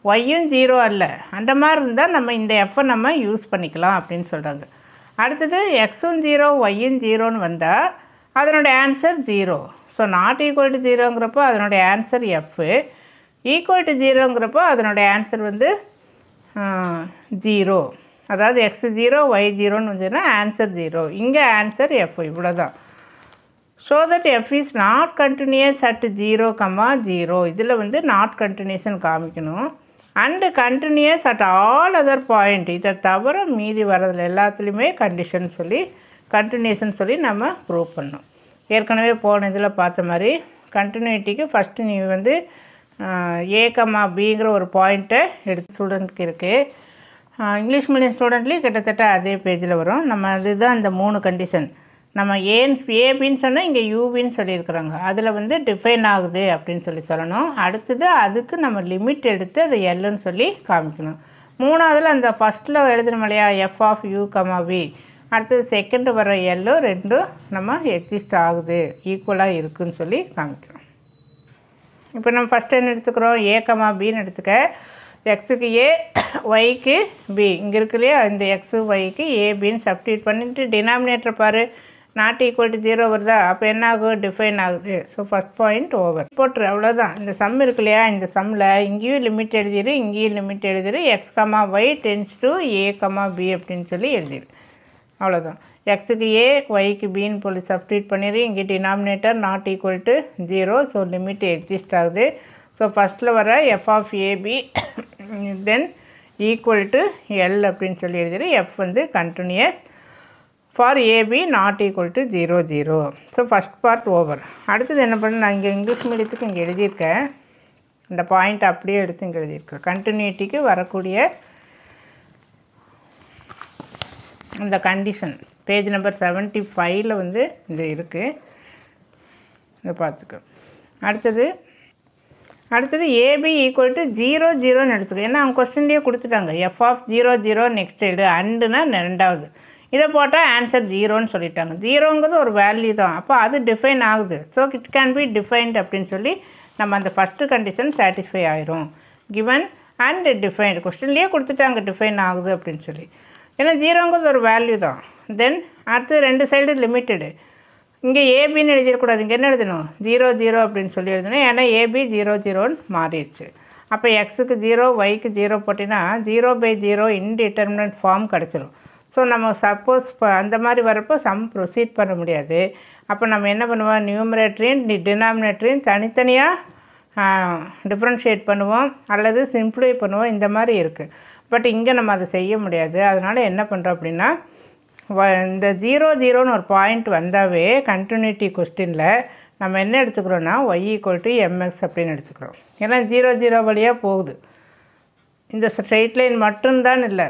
ஒய்யும் 0 அல்ல. அந்த மாதிரி இருந்தால் நம்ம இந்த எஃப்பை நம்ம யூஸ் பண்ணிக்கலாம் அப்படின்னு சொல்கிறாங்க. அடுத்தது எக்ஸும் 0 ஒய்யும் 0ன்னு வந்தால் அதனுடைய answer 0. So not equal to 0ங்கிறப்போ அதனுடைய ஆன்சர் எஃப்பு, ஈக்குவல் டு 0ங்கிறப்போ அதனுடைய ஆன்சர் வந்து 0. அதாவது எக்ஸ் 0 ஒய் 0ன்னு வந்துன்னா ஆன்சர் 0. இங்கே ஆன்சர் எஃப். இவ்வளோ தான். Show that f is not continuous at 0, 0. இதில் வந்து நாட் கண்டினியூஸ்ன்னு காமிக்கணும். And continuous at all other point. இதை தவிர மீதி வர்றதில் எல்லாத்துலேயுமே கண்டினியூஷன் சொல்லி நம்ம ப்ரூவ் பண்ணோம். ஏற்கனவே போன இதில் பார்த்த மாதிரி கண்டினியூட்டிக்கு ஃபஸ்ட்டு நீ வந்து ஏ, பிங்கிற ஒரு பாயிண்ட்டை எடுத்து ஸ்டூடெண்ட்க்கு இருக்குது. இங்கிலீஷ் மீடியம் ஸ்டூடெண்ட்லேயும் கிட்டத்தட்ட அதே பேஜில் வரும். நம்ம அதுதான் இந்த 3 கண்டிஷன். நம்ம ஏபின்னு சொன்னால் இங்கே யூபின்னு சொல்லியிருக்கிறாங்க. அதில் வந்து டிஃபைன் ஆகுது அப்படின்னு சொல்லணும். அடுத்தது அதுக்கு நம்ம லிமிட் எடுத்து அதை எல்லுன்னு சொல்லி காமிக்கணும். மூணாவதில் அந்த ஃபஸ்ட்டில் எழுதணும் இல்லையா, f of u comma v. அடுத்தது செகண்டு வர எல்லு ரெண்டும் நம்ம எக்ஸிஸ்ட் ஆகுது, ஈக்குவலாக இருக்குதுன்னு சொல்லி காமிக்கிறோம். இப்போ நம்ம ஃபஸ்ட்டு என்ன எடுத்துக்கிறோம், ஏ கமா பின்னு எடுத்துக்க. எக்ஸுக்கு ஏ, ஒய்க்கு பி. இங்கே இருக்கு இல்லையா, இந்த எக்ஸு ஒய்க்கு ஏபின்னு சப்ஸ்டியூட் பண்ணிவிட்டு டினாமினேட்டர் பாரு, நாட் ஈக்குவல் டு 0 வருதா, அப்போ என்ன ஆகும், டிஃபைன் ஆகுது. ஸோ ஃபஸ்ட் பாயிண்ட் ஓவர் போட்டுரு, அவ்வளோதான். இந்த சம் இருக்கு இல்லையா, இந்த சம்மில் இங்கேயும் லிமிட் எழுதிடு, இங்கேயும் லிமிட் எழுதிடு. X comma y tends to a comma b அப்படின்னு சொல்லி எழுதிடு, அவ்வளோதான். எக்ஸுக்கு ஏ, ஒய்க்கு பின்னு போய் சப்ஸ்டியூட் பண்ணிடு. இங்கே denominator not equal to 0, so limit exist ஆகுது. ஸோ ஃபஸ்ட்டில் வர f of AB then equal to L அப்படின்னு சொல்லி எழுதிடு. எஃப் வந்து continuous for AB not equal to 0, 0. So first part over. அடுத்தது என்ன பண்ண, நான் இங்கே இங்கிலீஷ் மீடியத்துக்கு இங்கே எழுதியிருக்கேன், இந்த பாயிண்ட் அப்படியே எடுத்து இங்கே எழுதியிருக்கேன். கண்டினியூட்டிக்கு வரக்கூடிய இந்த கண்டிஷன் பேஜ் நம்பர் 75 வந்து இது இருக்குது, இதை பார்த்துக்க. அடுத்தது ஏபி ஈக்குவல் டு 0, 0ன்னு எடுத்துக்க. ஏன்னா அவங்க கொஸ்டின்லேயே கொடுத்துட்டாங்க, எஃப் ஆஃப் 0, 0 நெக்ஸ்ட் எழுது, அண்டுனா ரெண்டாவது. இதை போட்டால் ஆன்சர் 0ன்னு சொல்லிட்டாங்க. 0ங்கிறது ஒரு வேல்யூ தான், அப்போ அது டிஃபைன் ஆகுது. So it can be defined அப்படின்னு சொல்லி நம்ம அந்த ஃபஸ்ட்டு கண்டிஷன் சாட்டிஸ்ஃபை ஆயிரும். கிவன் அண்ட் டிஃபைன்ட், கொஸ்டின்லேயே கொடுத்துட்டாங்க டிஃபைன் ஆகுது அப்படின்னு சொல்லி. ஏன்னா 0ங்கிறது ஒரு வேல்யூ தான். தென் அடுத்து ரெண்டு சைடு லிமிட்டடு. இங்கே ஏபின்னு எழுதிடக்கூடாது, இங்கே என்ன எழுதணும், 0, 0 அப்படின்னு சொல்லி எழுதணும். ஏன்னா ஏபி 0, 0ன்னு மாறிடுச்சு. அப்போ எக்ஸுக்கு 0, ஒய்க்கு 0 போட்டிங்கன்னா 0/0 இன்டிட்டர்மினன்ட் ஃபார்ம் கிடச்சிரும். ஸோ நம்ம சப்போஸ் அந்த மாதிரி வரப்போ சம் ப்ரொசீட் பண்ண முடியாது. அப்போ நம்ம என்ன பண்ணுவோம், நியூமரேட்டரையும் டினாமினேட்டரையும் தனித்தனியாக டிஃப்ரென்ஷியேட் பண்ணுவோம் அல்லது சிம்பிளை பண்ணுவோம், இந்த மாதிரி இருக்குது. பட் இங்கே நம்ம அதை செய்ய முடியாது. அதனால் என்ன பண்ணுறோம் அப்படின்னா, இந்த 0, 0ன்னு ஒரு பாயிண்ட் வந்தாவே கண்டினியூட்டி கொஸ்டினில் நம்ம என்ன எடுத்துக்கிறோன்னா ஒய் ஈக்குவல் டு எம்எக்ஸ் அப்படின்னு எடுத்துக்கிறோம். ஏன்னா 0, 0 வழியாக போகுது. இந்த ஸ்ட்ரெயிட் லைன் மட்டும்தான் இல்லை,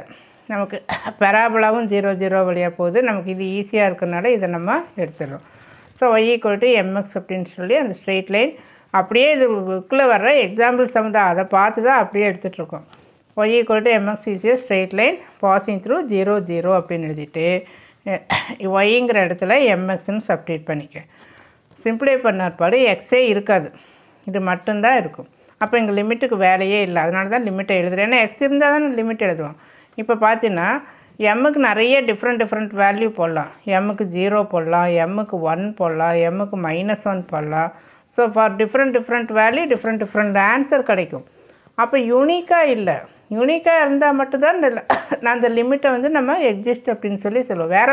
நமக்கு பெராபலாவும் 0, 0 வழியாக போகுது. நமக்கு இது ஈஸியாக இருக்கிறனால இதை நம்ம எடுத்துடுறோம். So y equal to mx அப்படின்னு சொல்லி அந்த ஸ்ட்ரெயிட் லைன் அப்படியே இது புக்கில் வர்ற எக்ஸாம்பிள் சம் தான், அதை பார்த்து தான் அப்படியே எடுத்துகிட்ருக்கோம். y equal to MX is a straight line passing through 0, 0 அப்படின்னு எழுதிட்டு ஒய்ங்கிற இடத்துல எம்எக்ஸ்ன்னு சப்ஸ்டியூட் பண்ணிக்க. சிம்பிளை பண்ணாற்பாடு எக்ஸே இருக்காது, இது மட்டும்தான் இருக்கும். அப்போ இங்கே லிமிட்டுக்கு வேலையே இல்லை, அதனால தான் லிமிட்டை எழுதுகிறேன். ஏன்னா எக்ஸ் இருந்தால் தான் லிமிட் எழுதுவோம். இப்போ பார்த்தீங்கன்னா எம்முக்கு நிறைய டிஃப்ரெண்ட் வேல்யூ போடலாம். எம்முக்கு 0 போடலாம், எம்முக்கு 1 போடலாம், எம்முக்கு -1 போடலாம். So for different value different answer கிடைக்கும். அப்போ யூனிக்காக இல்லை, யூனிக்காக இருந்தால் மட்டும்தான் நான் அந்த லிமிட்டை வந்து நம்ம எக்ஸிஸ்ட் அப்படின்னு சொல்லி சொல்லுவோம். வேறு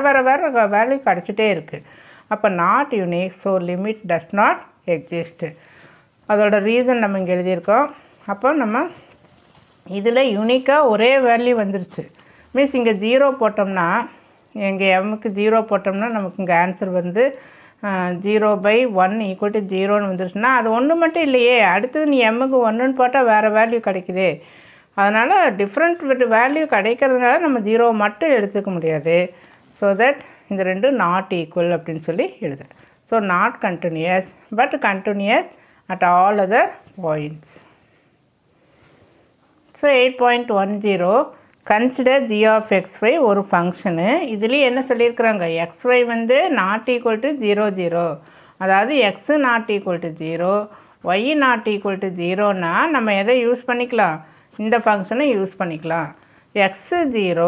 வேல்யூ கிடச்சிட்டே இருக்குது. அப்போ not unique, so limit does not exist. அதோட ரீசன் நம்ம இங்கே எழுதியிருக்கோம். அப்போ நம்ம இதில் யூனிக்காக ஒரே வேல்யூ வந்துருச்சு. மீன்ஸ் இங்கே 0 போட்டோம்னா, இங்கே எம்முக்கு 0 போட்டோம்னா நமக்கு இங்கே ஆன்சர் வந்து 0/1 ஈக்குவல் டு 0ன்னு வந்துருச்சுன்னா அது ஒன்று மட்டும் இல்லையே, அடுத்தது நீ எம்முக்கு 1ன்னு போட்டால் வேறு வேல்யூ கிடைக்குது. அதனால் டிஃப்ரெண்ட் வேல்யூ கிடைக்கிறதுனால நம்ம 0 மட்டும் எடுத்துக்க முடியாது. ஸோ தட் இந்த ரெண்டும் நாட் ஈக்குவல் அப்படின்னு சொல்லி எழுதுறேன். So not continuous but continuous at all other points. So 8.10 consider g of xy ஒரு ஃபங்க்ஷனு. இதுலேயும் என்ன சொல்லியிருக்கிறாங்க, xy வந்து நாட் ஈக்குவல் டு 0, 0, அதாவது x not equal to 0, y not equal to 0னா நம்ம எதை யூஸ் பண்ணிக்கலாம், இந்த ஃபங்க்ஷனை யூஸ் பண்ணிக்கலாம். எக்ஸு 0,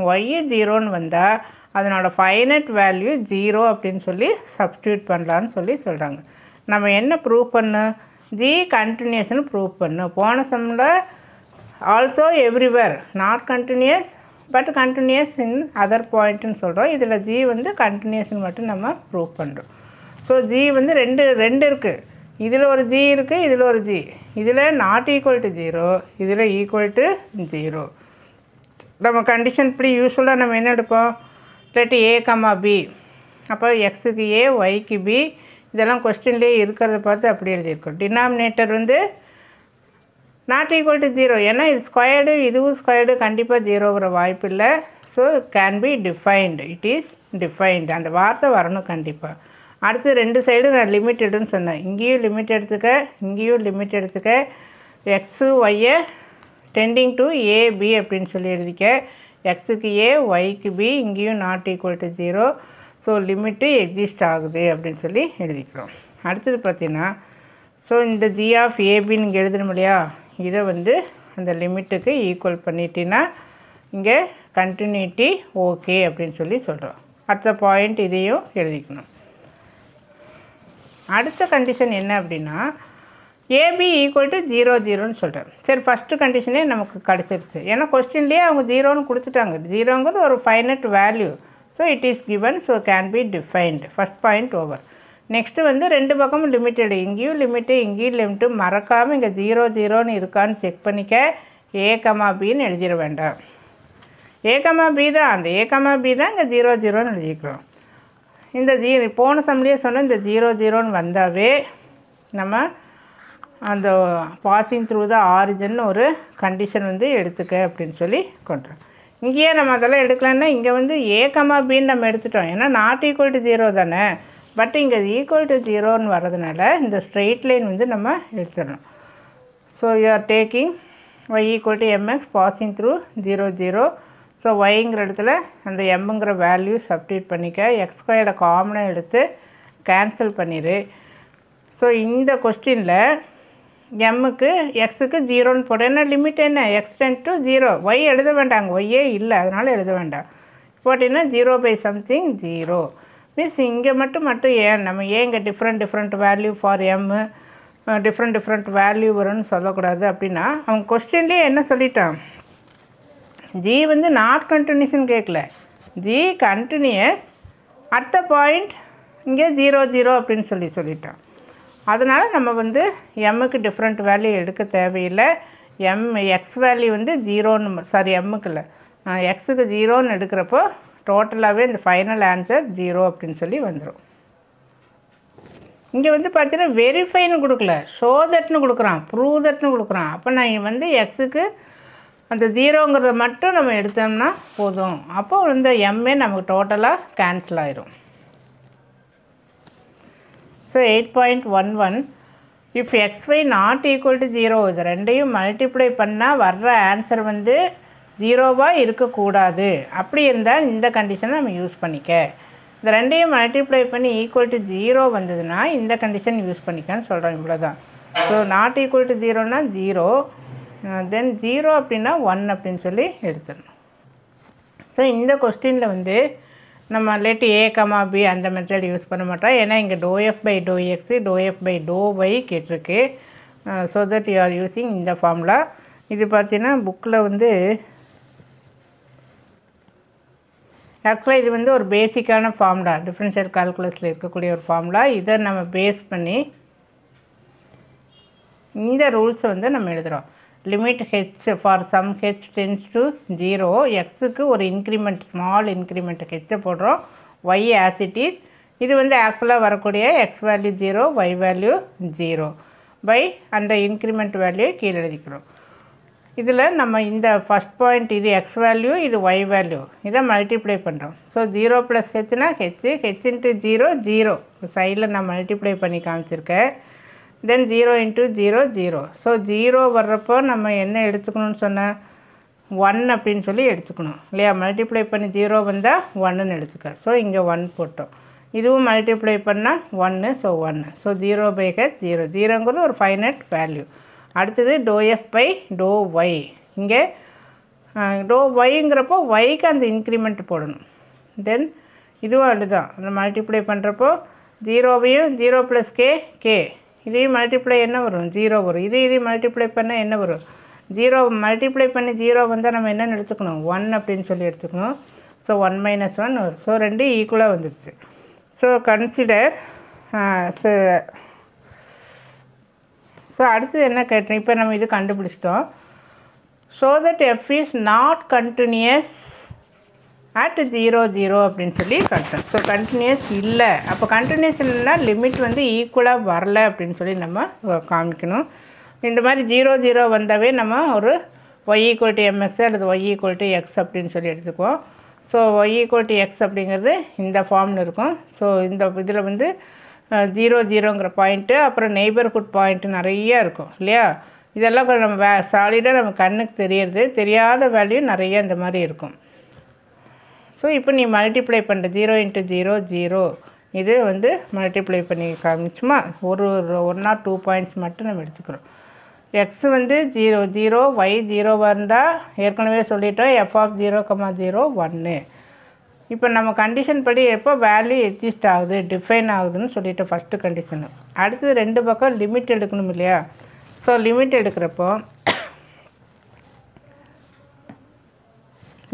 ஒய் 0ன்னு வந்தால் அதனோட ஃபைனட் வேல்யூ 0 அப்படின்னு சொல்லி சப்ஸ்டியூட் பண்ணலான்னு சொல்லி சொல்கிறாங்க. நம்ம என்ன ப்ரூவ் பண்ணு, ஜி கண்டினியூஸ்னு ப்ரூவ் பண்ணு. போன சம்மில் also everywhere not continuous but continuous in other பாயிண்ட்டுன்னு சொல்கிறோம். இதில் ஜி வந்து கண்டினியூஸ்னு மட்டும் நம்ம ப்ரூவ் பண்ணுறோம். ஸோ ஜி வந்து ரெண்டு இருக்குது. இதில் ஒரு ஜி இருக்குது, இதில் ஒரு ஜி. இதில் நாட் ஈக்குவல் டு 0, இதில் ஈக்குவல் டு 0. நம்ம கண்டிஷன் இப்படி யூஸ்ஃபுல்லாக நம்ம என்ன எடுப்போம், லெட் ஏ கமா பி. அப்போ எக்ஸுக்கு ஏ, ஒய்க்கு பி, இதெல்லாம் கொஸ்டின்லேயே இருக்கிறத பார்த்து அப்படி எழுதியிருக்கோம். டினாமினேட்டர் வந்து நாட் ஈக்குவல் டு 0, ஏன்னா இது ஸ்கொயர்டு, இதுவும் ஸ்கொயர்டு, கண்டிப்பாக 0 வர வாய்ப்பு இல்லை. So can be defined, it is defined, அந்த வார்த்தை வரணும் கண்டிப்பாக. அடுத்து ரெண்டு சைடும் நான் லிமிட்டடுன்னு சொன்னேன். இங்கேயும் லிமிட் எடுத்துக்க, இங்கேயும் லிமிட் எடுத்துக்க. எக்ஸு ஒய்யை டெண்டிங் டு ஏபி அப்படின்னு சொல்லி எழுதிக்க. எக்ஸுக்கு ஏ, ஒய்க்கு பி, இங்கேயும் not equal to 0. So limit exist ஆகுது அப்படின்னு சொல்லி எழுதிக்கிறோம். அடுத்தது பார்த்தீங்கன்னா, ஸோ இந்த ஜி ஆஃப் ஏபின்னு இங்கே எழுதணும் இல்லையா, இதை வந்து அந்த லிமிட்டுக்கு ஈக்குவல் பண்ணிட்டீங்கன்னா இங்கே கண்டினியூட்டி ஓகே அப்படின்னு சொல்லி சொல்கிறோம். அடுத்த பாயிண்ட் இதையும் எழுதிக்கணும். அடுத்த கண்டிஷன் என்ன அப்படின்னா, ஏபி ஈக்குவல் டு 0 0ன்னு சொல்கிறேன். சரி, ஃபஸ்ட்டு கண்டிஷனே நமக்கு கிடச்சிருச்சு. ஏன்னா கொஸ்டின்லேயே அவங்க 0ன்னு கொடுத்துட்டாங்க. 0ங்கிறது ஒரு finite value. So it is given, so can be defined. First point over. Next வந்து ரெண்டு பக்கமும் லிமிட்டடு, இங்கேயும் லிமிட்டு இங்கேயும் லிமிட்டு. மறக்காமல் இங்கே 0 0ன்னு இருக்கான்னு செக் பண்ணிக்க. ஏ கமா பின்னு எழுதிட வேண்டாம். ஏ கமா பி தான், அந்த ஏ கமா பி தான் இங்கே 0 0ன்னு எழுதிக்கிறோம். இந்த போன சம்லேயே சொன்ன இந்த 0 0ன்னு வந்தாவே நம்ம அந்த பாசிங் த்ரூ த ஆரிஜின் ஒரு கண்டிஷன் வந்து எடுத்துக்க அப்படின்னு சொல்லி கொண்டுறோம். இங்கேயே நம்ம அதெல்லாம் எடுக்கலான்னா இங்கே வந்து ஏ கமா பின்னு நம்ம எடுத்துட்டோம். ஏன்னா நாட் ஈக்குவல் டு 0 தானே. பட் இங்கே ஈக்குவல் டு 0ன்னு வர்றதுனால இந்த ஸ்ட்ரெயிட் லைன் வந்து நம்ம எடுத்துடணும். So you are taking y equal to mx passing through 0 0. So ஒய்ங்கிற இடத்துல அந்த எம்முங்கிற வேல்யூ சப்ஸ்டிட்யூட் பண்ணிக்க. எக்ஸ் ஸ்கொயர்டை காமனாக எடுத்து கேன்சல் பண்ணிடு. ஸோ இந்த கொஸ்டினில் எம்முக்கு எக்ஸுக்கு 0ன்னு போட. என்ன லிமிட் என்ன, எக்ஸ் டென்ட் டு 0. ஒய் எழுத வேண்டாங்க, ஒய்யே இல்லை, அதனால் எழுத வேண்டாம். போட்டிங்கன்னா 0/something 0 மீன்ஸ் இங்கே மட்டும் ஏன் நம்ம ஏன் இங்கே different value for M different value வரும்னு சொல்லக்கூடாது. அப்படின்னா அவங்க கொஸ்டின்லேயே என்ன சொல்லிட்டான், ஜி வந்து நாட் கண்டினியூஸ்ன்னு கேட்கல, g continuous at the point இங்கே 0 0 அப்படின்னு சொல்லிட்டான். அதனால் நம்ம வந்து எம்முக்கு டிஃப்ரெண்ட் வேல்யூ எடுக்க தேவையில்லை. எக்ஸ் வேல்யூ வந்து 0ன்னு, சாரி எம்முக்கு இல்லை, எக்ஸுக்கு 0ன்னு எடுக்கிறப்போ டோட்டலாகவே இந்த ஃபைனல் ஆன்சர் 0 அப்படின்னு சொல்லி வந்துடும். இங்கே வந்து பார்த்தீங்கன்னா வெரிஃபைன்னு கொடுக்கல, ஷோ தட்னு கொடுக்குறான், ப்ரூவ் தட்னு கொடுக்குறான். அப்போ நான் வந்து எக்ஸுக்கு அந்த 0ங்கிறத மட்டும் நம்ம எடுத்தோம்னா போதும். அப்போ இந்த எம்ஏ நமக்கு டோட்டலாக கேன்சல் ஆயிரும். So 8.11 if xy not equal to 0, இது ரெண்டையும் மல்டிப்ளை பண்ணால் வர்ற ஆன்சர் வந்து 0வாக இருக்கக்கூடாது. அப்படி இருந்தால் இந்த கண்டிஷனை நம்ம யூஸ் பண்ணிக்க. இந்த ரெண்டையும் மல்டிப்ளை பண்ணி ஈக்குவல் டு 0 வந்ததுன்னா இந்த கண்டிஷன் யூஸ் பண்ணிக்கன்னு சொல்கிறோம். இவ்வளோ தான். ஸோ நாட் ஈக்குவல் டு 0னா 0, தென் 0 அப்படின்னா 1 அப்படின்னு சொல்லி எடுத்துடணும். ஸோ இந்த கொஸ்டினில் வந்து நம்ம லெட் ஏ கமா பி அந்த மெத்தட் யூஸ் பண்ண மாட்டோம். ஏன்னா இங்கே ∂f/∂x ∂f/∂y கேட்டிருக்கு. So that you are using இந்த ஃபார்முலா. இது பார்த்தீங்கன்னா புக்கில் வந்து ஆக்சுவலாக இது வந்து ஒரு பேசிக்கான ஃபார்முலா, டிஃப்ரென்ஷியல் கால்குலஸில் இருக்கக்கூடிய ஒரு ஃபார்முலா. இதை நம்ம பேஸ் பண்ணி இந்த ரூல்ஸை வந்து நம்ம எழுதுகிறோம். Limit h for some h tends to 0, எக்ஸுக்கு ஒரு இன்க்ரிமெண்ட், ஸ்மால் இன்க்ரிமெண்ட் ஹெச்சை போடுறோம். Y as it is. இது வந்து ஆக்சுவலாக வரக்கூடிய x value 0, y value 0 by அந்த இன்க்ரிமெண்ட் வேல்யூ கீழே எழுதிக்கிறோம். இதில் நம்ம இந்த ஃபஸ்ட் பாயிண்ட் இது எக்ஸ் வேல்யூ, இது ஒய் வேல்யூ, இதை மல்டிப்ளை பண்ணுறோம். ஸோ 0 + ஹெச்னா ஹெச் இன்ட்டு 0 0. சைடில் நான் மல்டிப்ளை பண்ணி காமிச்சிருக்கேன். தென் 0 × 0 0. ஸோ 0 வர்றப்போ நம்ம என்ன எடுத்துக்கணும்னு சொன்னால் 1 அப்படின்னு சொல்லி எடுத்துக்கணும் இல்லையா. மல்டிப்ளை பண்ணி 0 வந்தால் 1ன்னு எடுத்துக்க. ஸோ இங்கே 1 போட்டோம். இதுவும் மல்டிப்ளை பண்ணால் 1, ஸோ 1. So 0/h 0. 0ங்கிறது ஒரு ஃபைனட் வேல்யூ. அடுத்தது ∂f/∂y. இங்கே ∂yங்கிறப்போ ஒய்க்கு அந்த இன்க்ரிமெண்ட் போடணும். தென் இதுவும் அதுதான், அந்த மல்டிப்ளை பண்ணுறப்போ 0வையும் 0 + k இதையும் மல்டிப்ளை என்ன வரும், 0 வரும். இதையும் மல்டிப்ளை பண்ணால் என்ன வரும், 0. மல்டிப்ளை பண்ணி 0 வந்தால் நம்ம என்னென்னு எடுத்துக்கணும், 1 அப்படின்னு சொல்லி எடுத்துக்கணும். ஸோ 1 - 1 வரும். ஸோ ரெண்டு ஈக்குவலாக வந்துடுச்சு. So consider. ஸோ அடுத்தது என்ன கேட்டேன், இப்போ நம்ம இது கண்டுபிடிச்சிட்டோம். So that f is not continuous at 0 0 அப்படின்னு சொல்லி கட்டணும். ஸோ கண்டினியூஸ் இல்லை. அப்போ கண்டினியூஸ் இல்லைன்னா லிமிட் வந்து ஈக்குவலாக வரல அப்படின்னு சொல்லி நம்ம காமிக்கணும். இந்த மாதிரி 0 0 வந்தாவே நம்ம ஒரு y ஈக்குவல் டு mx அல்லது y ஈக்குவல் டு x அப்படின்னு சொல்லி எடுத்துக்குவோம். So y equal to x அப்படிங்கிறது இந்த ஃபார்மில் இருக்கும். ஸோ இந்த இதில் வந்து 0,0ங்கிற பாயிண்ட்டு, அப்புறம் நெய்பர்ஹுட் பாயிண்ட்டு நிறையா இருக்கும் இல்லையா. இதெல்லாம் கொஞ்சம் நம்ம சாலிடாக நம்ம கண்ணுக்கு தெரியறது, தெரியாத வேல்யூ நிறைய இந்த மாதிரி இருக்கும். ஸோ இப்போ நீ மல்டிப்ளை பண்ணுற 0 × 0 0 இது வந்து மல்டிப்ளை பண்ணி காமிச்சுமா ஒரு 1 or 2 பாயிண்ட்ஸ் மட்டும் நம்ம எடுத்துக்கிறோம். எக்ஸ் வந்து 0 0 y 0வாக இருந்தால் ஏற்கனவே சொல்லிட்டோம் f(0, 0) 1. இப்போ நம்ம கண்டிஷன் படி எப்போ வேல்யூ எக்ஸிஸ்ட் ஆகுது டிஃபைன் ஆகுதுன்னு சொல்லிட்டோம் ஃபஸ்ட்டு கண்டிஷனு. அடுத்தது 2 பக்கம் லிமிட் எடுக்கணும் இல்லையா. ஸோ லிமிட் எடுக்கிறப்போ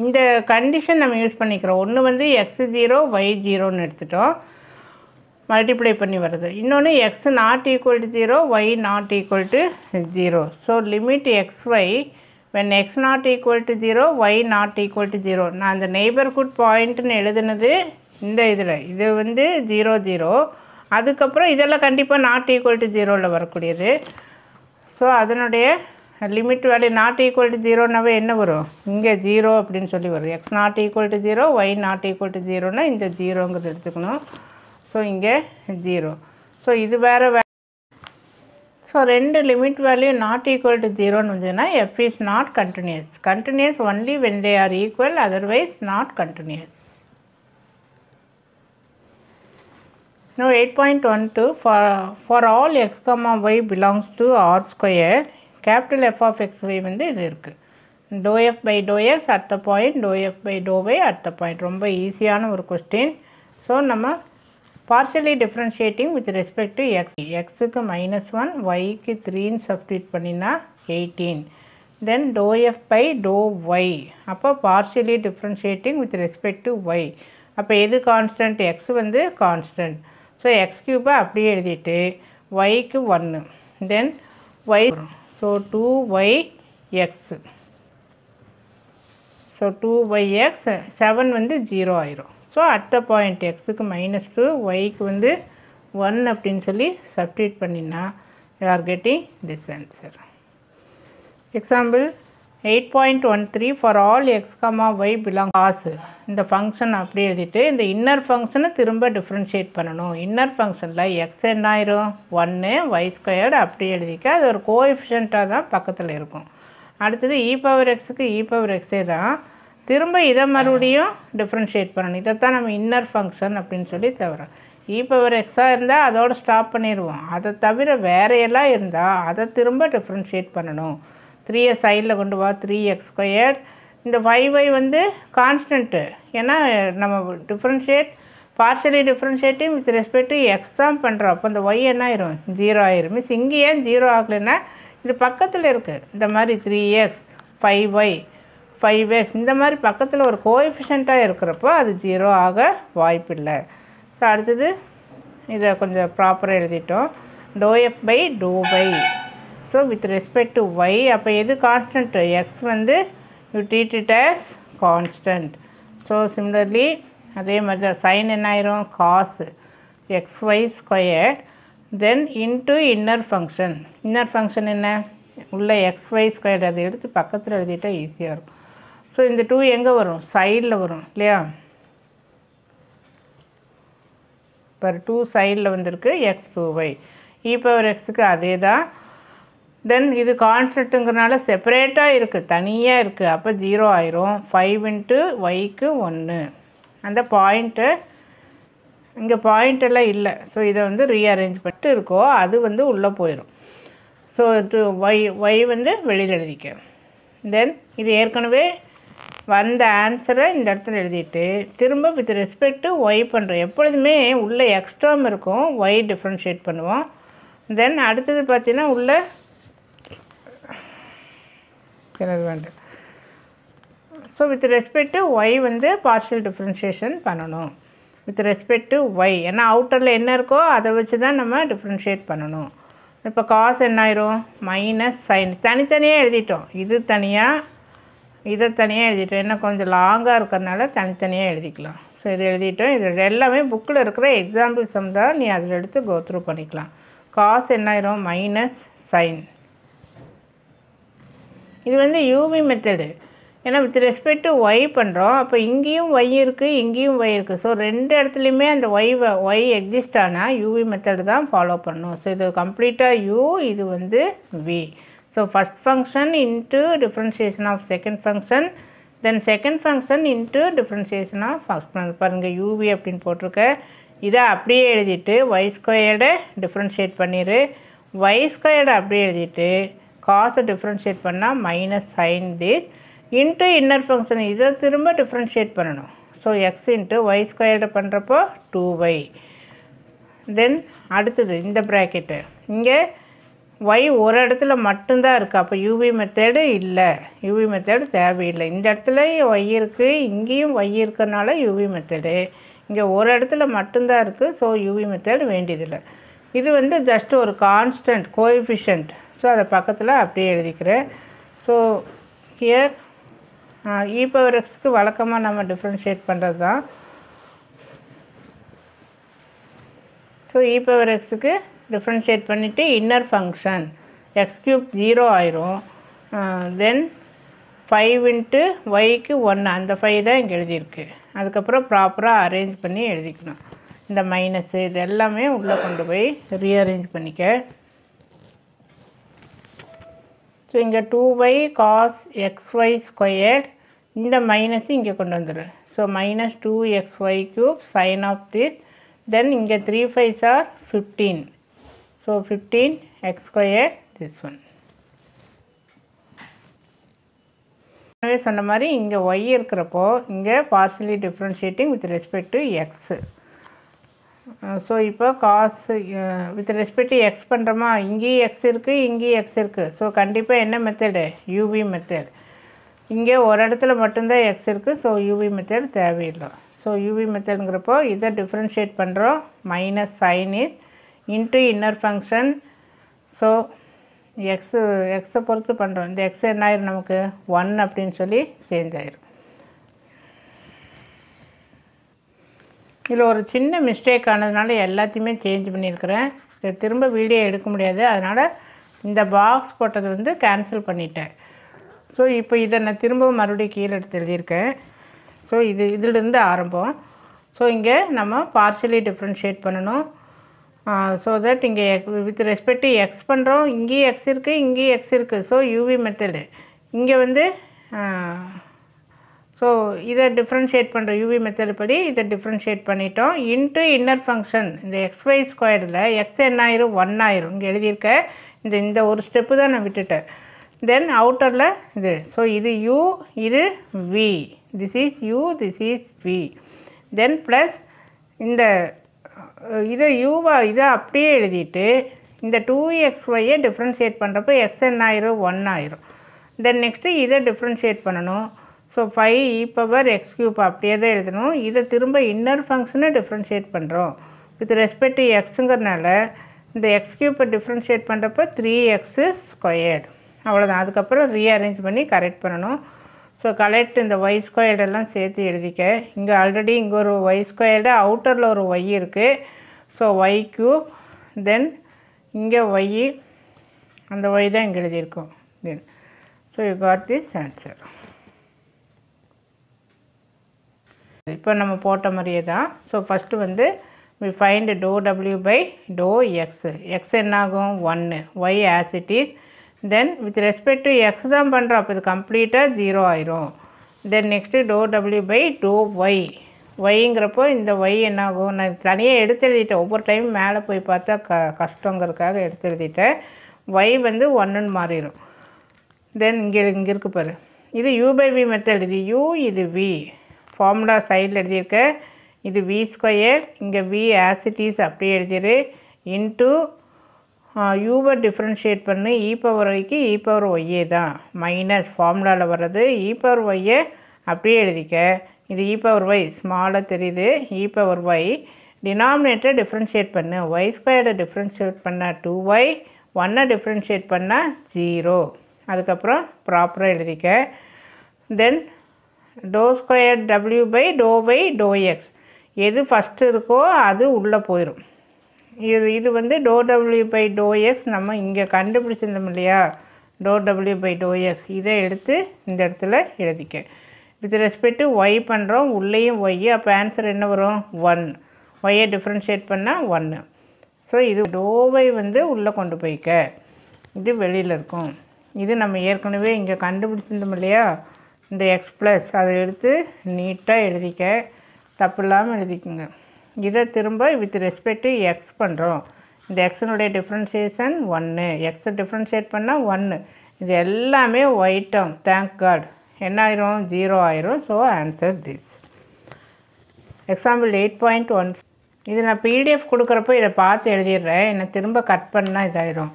இந்த கண்டிஷன் நம்ம யூஸ் பண்ணிக்கிறோம். ஒன்று வந்து x0 y0ன்னு எடுத்துட்டோம், மல்டிப்ளை பண்ணி வருது. இன்னொன்று x not equal to 0 y not equal to 0. So limit xy when x not equal to 0 y not equal to 0. நான் அந்த நெய்பர்ஹுட் பாயிண்ட்டுன்னு எழுதுனது இந்த இது வந்து 0 0. அதுக்கப்புறம் இதெல்லாம் கண்டிப்பாக நாட் ஈக்குவல் டு 0வில் வரக்கூடியது. ஸோ அதனுடைய limit value not equal to 0னாவே என்ன வரும், இங்கே 0 அப்படின்னு சொல்லி வரும். x not equal to 0 y not equal to 0னா இந்த 0ங்கிறது எடுத்துக்கணும். ஸோ இங்கே 0. ஸோ இது வேறு so 2 limit value not equal to 0ன்னு வந்ததுன்னா f is not continuous. Continuous only when they are equal, otherwise not continuous. Now 8.12 for all x, y belongs to R square, capital F of x y வந்து இது இருக்குது. dou f by dou x at the point, dou f by dou y at the point. ரொம்ப ஈஸியான ஒரு question. So நம்ம partially differentiating with respect to x. xக்கு -1, yக்கு 3ன்னு சப்ஸ்டியூட் பண்ணினா 18. then dou f by dou y. அப்போ partially differentiating with respect to y. அப்போ எது கான்ஸ்டன்ட், x வந்து கான்ஸ்டன்ட். ஸோ எக்ஸ் கியூப்பை அப்படியே எழுதிட்டு ஒய்க்கு 1, தென் Y. So 2yx. So 2yx 7 வந்து 0 ஆயிரும். ஸோ அட் த பாயிண்ட் எக்ஸுக்கு -2 ஒய்க்கு வந்து 1 அப்படின்னு சொல்லி சப்ஸ்டியூட் பண்ணினா you are getting this answer. Example 8.13 for all x, y belong காசு. இந்த ஃபங்க்ஷன் அப்படி எழுதிட்டு இந்த இன்னர் ஃபங்க்ஷனை திரும்ப டிஃப்ரென்ஷியேட் பண்ணணும். இன்னர் ஃபங்க்ஷனில் x என்ன ஆயிரும் 1 y² அப்படி எழுதிக்க, அது ஒரு கோஎஃபிஷியண்ட்டாக தான் பக்கத்தில் இருக்கும். அடுத்தது e⁻xக்கு e⁻xே தான், திரும்ப இதை மறுபடியும் டிஃப்ரென்ஷியேட் பண்ணணும். இதைத்தான் நம்ம இன்னர் ஃபங்க்ஷன் அப்படின்னு சொல்லி தவிர e⁻xஆக இருந்தால் அதோடு ஸ்டாப் பண்ணிடுவோம். அதை தவிர வேறு எல்லாம் இருந்தால் அதை திரும்ப டிஃப்ரென்ஷியேட் பண்ணணும். 3 சைடில் கொண்டு வா, 3x². இந்த 5y வந்து கான்ஸ்டன்ட்டு, ஏன்னா நம்ம differentiate partially differentiating with respect to x தான் பண்ணுறோம். அப்போ இந்த y என்ன ஆயிரும் 0 ஆயிரும். மிஸ் இங்கே ஏன் 0 ஆகலைன்னா இது பக்கத்தில் இருக்குது. இந்த மாதிரி 3x 5y 5x இந்த மாதிரி பக்கத்தில் ஒரு கோஎஃபிஷியண்ட்டாக இருக்கிறப்போ அது 0 ஆக வாய்ப்பில்லை. ஸோ அடுத்தது இதை கொஞ்சம் ப்ராப்பராக எழுதிட்டோம். dou f by dou y. So with respect to y, அப்போ எது கான்ஸ்டன்ட், எக்ஸ் வந்து you treat it as constant. So similarly அதே மாதிரி தான் சைன் என்ன ஆயிரும் cos xy², then into inner function. Inner function என்ன உள்ள xy², அதை எடுத்து பக்கத்தில் எழுதிட்டால் ஈஸியாக இருக்கும். ஸோ இந்த 2 எங்கே வரும், சைடில் வரும் இல்லையா. இப்போ 2 சைடில் வந்திருக்கு x2y. e⁻xக்கு அதே தான். தென் இது கான்ஸ்டன்ட்டுங்கிறனால செப்பரேட்டாக இருக்குது, தனியாக இருக்குது. அப்போ 0 ஆயிரும். 5 × yக்கு 1. அந்த பாயிண்ட்டு இங்கே பாயிண்டெல்லாம் இல்லை. ஸோ இதை வந்து ரீஅரேஞ்ச் பண்ணிட்டு இருக்கோ அது வந்து உள்ளே போயிடும். ஸோ y வந்து வெளியில் எழுதிக்க. தென் இது ஏற்கனவே வந்த ஆன்சரை இந்த இடத்துல எழுதிட்டு திரும்ப வித் ரெஸ்பெக்ட் டு y பண்ணுறோம். எப்பொழுதுமே உள்ளே எக்ஸ்ட்ராம் இருக்கும், y டிஃப்ரென்ஷியேட் பண்ணுவோம். தென் அடுத்தது பார்த்தீங்கன்னா உள்ளே வேண்டாம். So with respect to y வந்து பார்ஷியல் டிஃப்ரென்ஷியேஷன் பண்ணணும் வித் ரெஸ்பெக்ட் டு y. ஏன்னா அவுட்டரில் என்ன இருக்கோ அதை வச்சு தான் நம்ம டிஃப்ரென்ஷியேட் பண்ணணும். இப்போ காசு என்ன ஆயிரும் மைனஸ் சைன். தனித்தனியாக எழுதிட்டோம், இது தனியாக இதை தனியாக எழுதிட்டோம். என்ன கொஞ்சம் லாங்காக இருக்கிறதுனால தனித்தனியாக எழுதிக்கலாம். ஸோ இது எழுதிட்டோம். இது எல்லாமே புக்கில் இருக்கிற எக்ஸாம்பிள் சம் தான், நீ அதில் எடுத்து கோத்ரூ பண்ணிக்கலாம். காசு என்ன ஆயிரும் மைனஸ் சைன். இது வந்து யூவி மெத்தடு. ஏன்னா வித் ரெஸ்பெக்ட் டு ஒய் பண்ணுறோம். அப்போ இங்கேயும் ஒய் இருக்குது, இங்கேயும் ஒய் இருக்குது. ஸோ ரெண்டு இடத்துலையுமே அந்த ஒய் எக்ஸிஸ்ட் ஆனால் யூவி மெத்தடு தான் ஃபாலோ பண்ணணும். ஸோ இது கம்ப்ளீட்டாக யூ, இது வந்து v. So first function into differentiation of second function, then second function into differentiation of first function. பாருங்கள் யூவி அப்படின்னு போட்டிருக்க. இதை அப்படியே எழுதிட்டு ஒய் ஸ்கொயர்டை டிஃப்ரென்ஷியேட் பண்ணிடு. ஒய் ஸ்கொயர்டை அப்படியே எழுதிட்டு காசை டிஃப்ரென்ஷியேட் பண்ணால் minus sine this into inner function இதை திரும்ப டிஃப்ரென்ஷியேட் பண்ணணும். ஸோ எக்ஸ் இன்ட்டு ஒய் ஸ்கொயர்டை பண்ணுறப்போ 2y. தென் அடுத்தது இந்த ப்ராக்கெட்டு இங்கே ஒய் ஒரு இடத்துல மட்டும்தான் இருக்குது. அப்போ யூவி மெத்தேடு இல்லை, யூவி மெத்தேடு தேவையில்லை. இந்த இடத்துல ஒய் இருக்குது, இங்கேயும் ஒய் இருக்கிறதுனால யூவி மெத்தேடு. இங்கே ஒரு இடத்துல மட்டும்தான் இருக்குது, ஸோ யூவி மெத்தேடு வேண்டியதில்லை. இது வந்து ஜஸ்ட் ஒரு கான்ஸ்டன்ட் கோஎஃபிஷியன்ட். ஸோ அதை பக்கத்தில் அப்படியே எழுதிக்கிறேன். ஸோ ஹியர் இ பவர் எக்ஸுக்கு வழக்கமாக நம்ம டிஃப்ரென்ஷியேட் பண்ணுறது தான். ஸோ இ பவர் எக்ஸுக்கு டிஃப்ரென்ஷியேட் பண்ணிவிட்டு இன்னர் ஃபங்க்ஷன் எக்ஸ் க்யூப் 0 ஆயிரும். தென் 5 இன்ட்டு ஒய்க்கு 1, அந்த 5 தான் இங்கே எழுதியிருக்கு. அதுக்கப்புறம் ப்ராப்பராக அரேஞ்ச் பண்ணி எழுதிக்கணும். இந்த மைனஸு இது எல்லாமே உள்ளே கொண்டு போய் ரீஅரேஞ்ச் பண்ணிக்க. ஸோ இங்கே 2y cos xy ஸ்கொயர்ட், இந்த மைனஸ் இங்கே கொண்டு வந்துடும். So minus 2xy cube sine of this. Then இங்கே 3 5s are 15. ஸோ 15x ஸ்கொயர் திஸ் ஒன். சொன்ன மாதிரி இங்கே ஒய் இருக்கிறப்போ இங்கே partially differentiating with respect to x. So இப்போ cos with respect to x பண்ணுறோமா, இங்கேயும் எக்ஸ் இருக்குது, இங்கேயும் எக்ஸ் இருக்குது. ஸோ கண்டிப்பாக என்ன மெத்தடு? UV method. இங்கே ஒரு இடத்துல மட்டும்தான் எக்ஸ் இருக்குது, ஸோ யூவி மெத்தட் தேவையில்லை. ஸோ யூவி மெத்தடுங்கிறப்போ இதை டிஃப்ரென்ஷியேட் பண்ணுறோம். Minus sine is into inner function. So எக்ஸை பொறுத்து பண்ணுறோம். இந்த எக்ஸ் என்ன ஆயிரும் நமக்கு 1 அப்படின்னு சொல்லி சேஞ்ச் ஆயிரும். இதில் ஒரு சின்ன மிஸ்டேக் ஆனதுனால எல்லாத்தையுமே சேஞ்ச் பண்ணியிருக்கிறேன். இதை திரும்ப வீடியோ எடுக்க முடியாது, அதனால் இந்த பாக்ஸ் போட்டது வந்து கேன்சல் பண்ணிட்டேன். ஸோ இப்போ இதை நான் திரும்பவும் மறுபடியும் கீழே எடுத்து எழுதியிருக்கேன். ஸோ இதிலிருந்து ஆரம்பம். ஸோ இங்கே நம்ம பார்ஷியலி டிஃப்ரென்ஷியேட் பண்ணணும். ஸோ தட் இங்கே வித் ரெஸ்பெக்ட் டு எக்ஸ் பண்ணுறோம், இங்கேயும் எக்ஸ் இருக்குது, இங்கேயும் எக்ஸ் இருக்குது. ஸோ யூவி மெத்தடு இங்கே வந்து ஸோ இதை டிஃப்ரென்ஷியேட் பண்ணுறோம். யூவி மெத்தடு படி இதை டிஃப்ரென்ஷியேட் பண்ணிட்டோம். இன்ட்டு இன்னர் ஃபங்க்ஷன் இந்த xy ஸ்கொயரில் எக்ஸ் என்ன ஆயிரும் 1 ஆயிரும். இங்கே எழுதியிருக்க இந்த ஒரு ஸ்டெப்பு தான் நான் விட்டுட்டேன். தென் அவுட்டரில் இது. ஸோ இது u, இது v. This is u, this is v. Then plus இந்த இதை யூவா இதை அப்படியே எழுதிட்டு இந்த 2xyயை டிஃப்ரென்ஷியேட் பண்ணுறப்போ எக்ஸ் என்ன ஆயிரும் 1 ஆயிரும். தென் நெக்ஸ்ட்டு இதை டிஃப்ரென்ஷியேட் பண்ணணும். So 5 e power x cube அப்படியே தான் எழுதணும். இதை திரும்ப இன்னர் ஃபங்க்ஷனை டிஃப்ரென்ஷியேட் பண்ணுறோம் வித் ரெஸ்பெக்ட் டு எக்ஸுங்கிறதுனால இந்த எக்ஸ் க்யூப்பை டிஃப்ரென்ஷியேட் பண்ணுறப்போ 3x ஸ்கொயர்டு. அவ்வளோதான். அதுக்கப்புறம் ரீஅரேஞ்ச் பண்ணி கரெக்ட் பண்ணணும். ஸோ கலெக்ட் இந்த ஒய் ஸ்கொயர்டெல்லாம் சேர்த்து எழுதிக்க. இங்கே ஆல்ரெடி இங்கே ஒரு ஒய் ஸ்கொயர்டு, அவுட்டரில் ஒரு ஒய் இருக்குது. ஸோ ஒய் க்யூப், தென் இங்கே ஒய், அந்த ஒய் தான் இங்கே எழுதியிருக்கோம். Then so you got this answer. இப்போ நம்ம போட்ட மாதிரியே தான். ஸோ ஃபஸ்ட்டு வந்து we find dou w by dou x. x என்னாகும் 1, y as it is. Then with respect to x தான் பண்ணுறோம், அப்போ இது கம்ப்ளீட்டாக 0 ஆயிரும். Then next dou w by dou y. ஒய்ங்கிறப்போ இந்த ஒய் என்னாகும், நான் தனியாக எடுத்து எழுதிட்டேன். ஒவ்வொரு டைம் மேலே போய் பார்த்தா கஷ்டங்கிறதுக்காக எடுத்து எழுதிட்டேன். ஒய் வந்து 1ன்னு மாறிடும். தென் இங்கே இருக்கு பாரு, இது u by v மெத்தட். இது u, இது v. ஃபார்முலா சைடில் எழுதியிருக்க. இது v ஸ்கொயர், இங்கே v as it is அப்படியே எழுதிரு. இன்ட்டு யூவை டிஃப்ரென்ஷியேட் பண்ணு. இ பவர் ஒய்க்கு இ பவர் ஒய்யே தான் மைனஸ் ஃபார்முலாவில் வர்றது. இ பவர் ஒய்யை அப்படியே எழுதிக்க. இது இ பவர் ஒய் ஸ்மாலாக தெரியுது. E power y denominator differentiate பண்ணு. ஒய் ஸ்கொயர்டை டிஃப்ரென்ஷியேட் பண்ணால் 2y, 1 டிஃப்ரென்ஷியேட் பண்ணால் 0. அதுக்கப்புறம் ப்ராப்பராக எழுதிக்க. Then dou square w by dou by dou x. எது ஃபஸ்ட்டு இருக்கோ அது உள்ளே போயிடும். இது வந்து dou w by dou x நம்ம இங்கே கண்டுபிடிச்சிருந்தோம் இல்லையா. டோ டபிள்யூ பை டோ எக்ஸ் இதை எடுத்து இந்த இடத்துல எழுதிக்க. வித் ரெஸ்பெக்ட் டு ஒய் பண்ணுறோம், உள்ளேயும் ஒய், அப்போ ஆன்சர் என்ன வரும்? 1. ஒய்யை டிஃப்ரென்ஷியேட் பண்ணால் 1. ஸோ இது டோவை வந்து உள்ளே கொண்டு போய்க்க, இது வெளியில் இருக்கும். இது நம்ம ஏற்கனவே இங்கே கண்டுபிடிச்சிருந்தோம் இல்லையா, இந்த எக்ஸ் ப்ளஸ் அதை எடுத்து நீட்டாக எழுதிக்க, தப்பு இல்லாமல் எழுதிக்குங்க. இதை திரும்ப வித் ரெஸ்பெக்ட் டு எக்ஸ் பண்ணுறோம். இந்த எக்ஸினுடைய டிஃப்ரென்ஷியேஷன் 1, எக்ஸை டிஃப்ரென்ஷியேட் பண்ணால் 1. இது எல்லாமே ஒய் டேர்ம். தேங்க் காட் என்ன ஆயிரும்? 0 ஆயிரும். So answer this. எக்ஸாம்பிள் 8.1. இது நான் பிடிஎஃப் கொடுக்குறப்போ இதை பார்த்து எழுதிடுறேன், என்னை திரும்ப கட் பண்ணால் இதாயிரும்.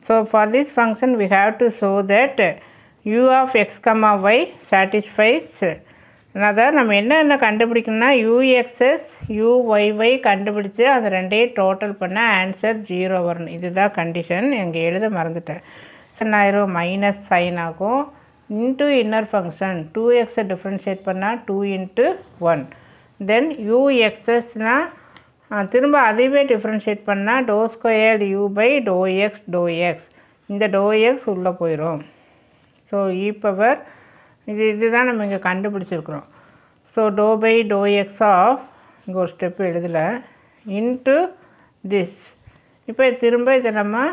So for this function we have to show that u of x, y satisfies. அதாவது நம்ம என்னென்ன கண்டுபிடிக்கணும்னா uxs uyy கண்டுபிடிச்சி அது ரெண்டையும் டோட்டல் பண்ணால் ஆன்சர் 0 வரணும். இதுதான் கண்டிஷன். எங்கே எழுத மறந்துட்டேன். ஆயிரும் மைனஸ் சைன் ஆகும். இன்ட்டு இன்னர் ஃபங்க்ஷன் 2xை டிஃப்ரென்ஷியேட் பண்ணால் 2 × 1. தென் uxsனால் திரும்ப அதைவே டிஃப்ரென்ஷியேட் பண்ணால் dou squared u by to x. இந்த டோ எக்ஸ் உள்ளே போயிடும். ஸோ பவர் இதுதான் நம்ம இங்கே கண்டுபிடிச்சிருக்கிறோம். So dou by to x of, இங்கே ஒரு ஸ்டெப்பு எழுதலை, இன்ட்டு திஸ். இப்போ திரும்ப இதை நம்ம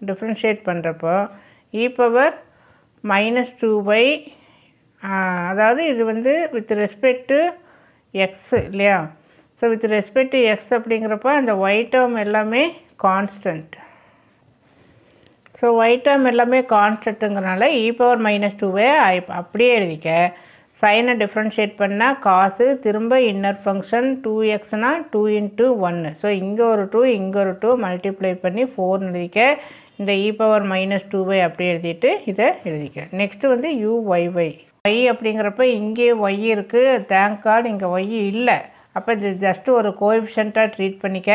டிஃப்ரென்ஷியேட் பண்ணுறப்போ பவர் -2 அதாவது இது வந்து வித் ரெஸ்பெக்ட் டு எக்ஸ் இல்லையா. So with respect to X அப்படிங்கிறப்போ அந்த ஒய் டேர்ம் எல்லாமே கான்ஸ்டன்ட். ஸோ ஒய் டேர்ம் எல்லாமே கான்ஸ்டன்ட்டுங்கிறனால பவர் -2 அப்படியே எழுதிக்க. சைனை டிஃப்ரென்ஷியேட் பண்ணால் காசு, திரும்ப இன்னர் ஃபங்க்ஷன் 2xனால் 2 × 1. ஸோ இங்கே ஒரு 2 இங்கே ஒரு 2 மல்டிப்ளை பண்ணி 4 எழுதிக்க. இந்த பவர் -2 அப்படியே எழுதிட்டு இதை எழுதிக்க. நெக்ஸ்ட்டு வந்து uyy. ஒய் அப்படிங்கிறப்ப இங்கே ஒய் இருக்குது, தேங்க் கார்டு இங்கே ஒய் இல்லை. அப்போ இது ஜஸ்ட்டு ஒரு கோஎஃபிஷியண்ட்டாக ட்ரீட் பண்ணிக்க.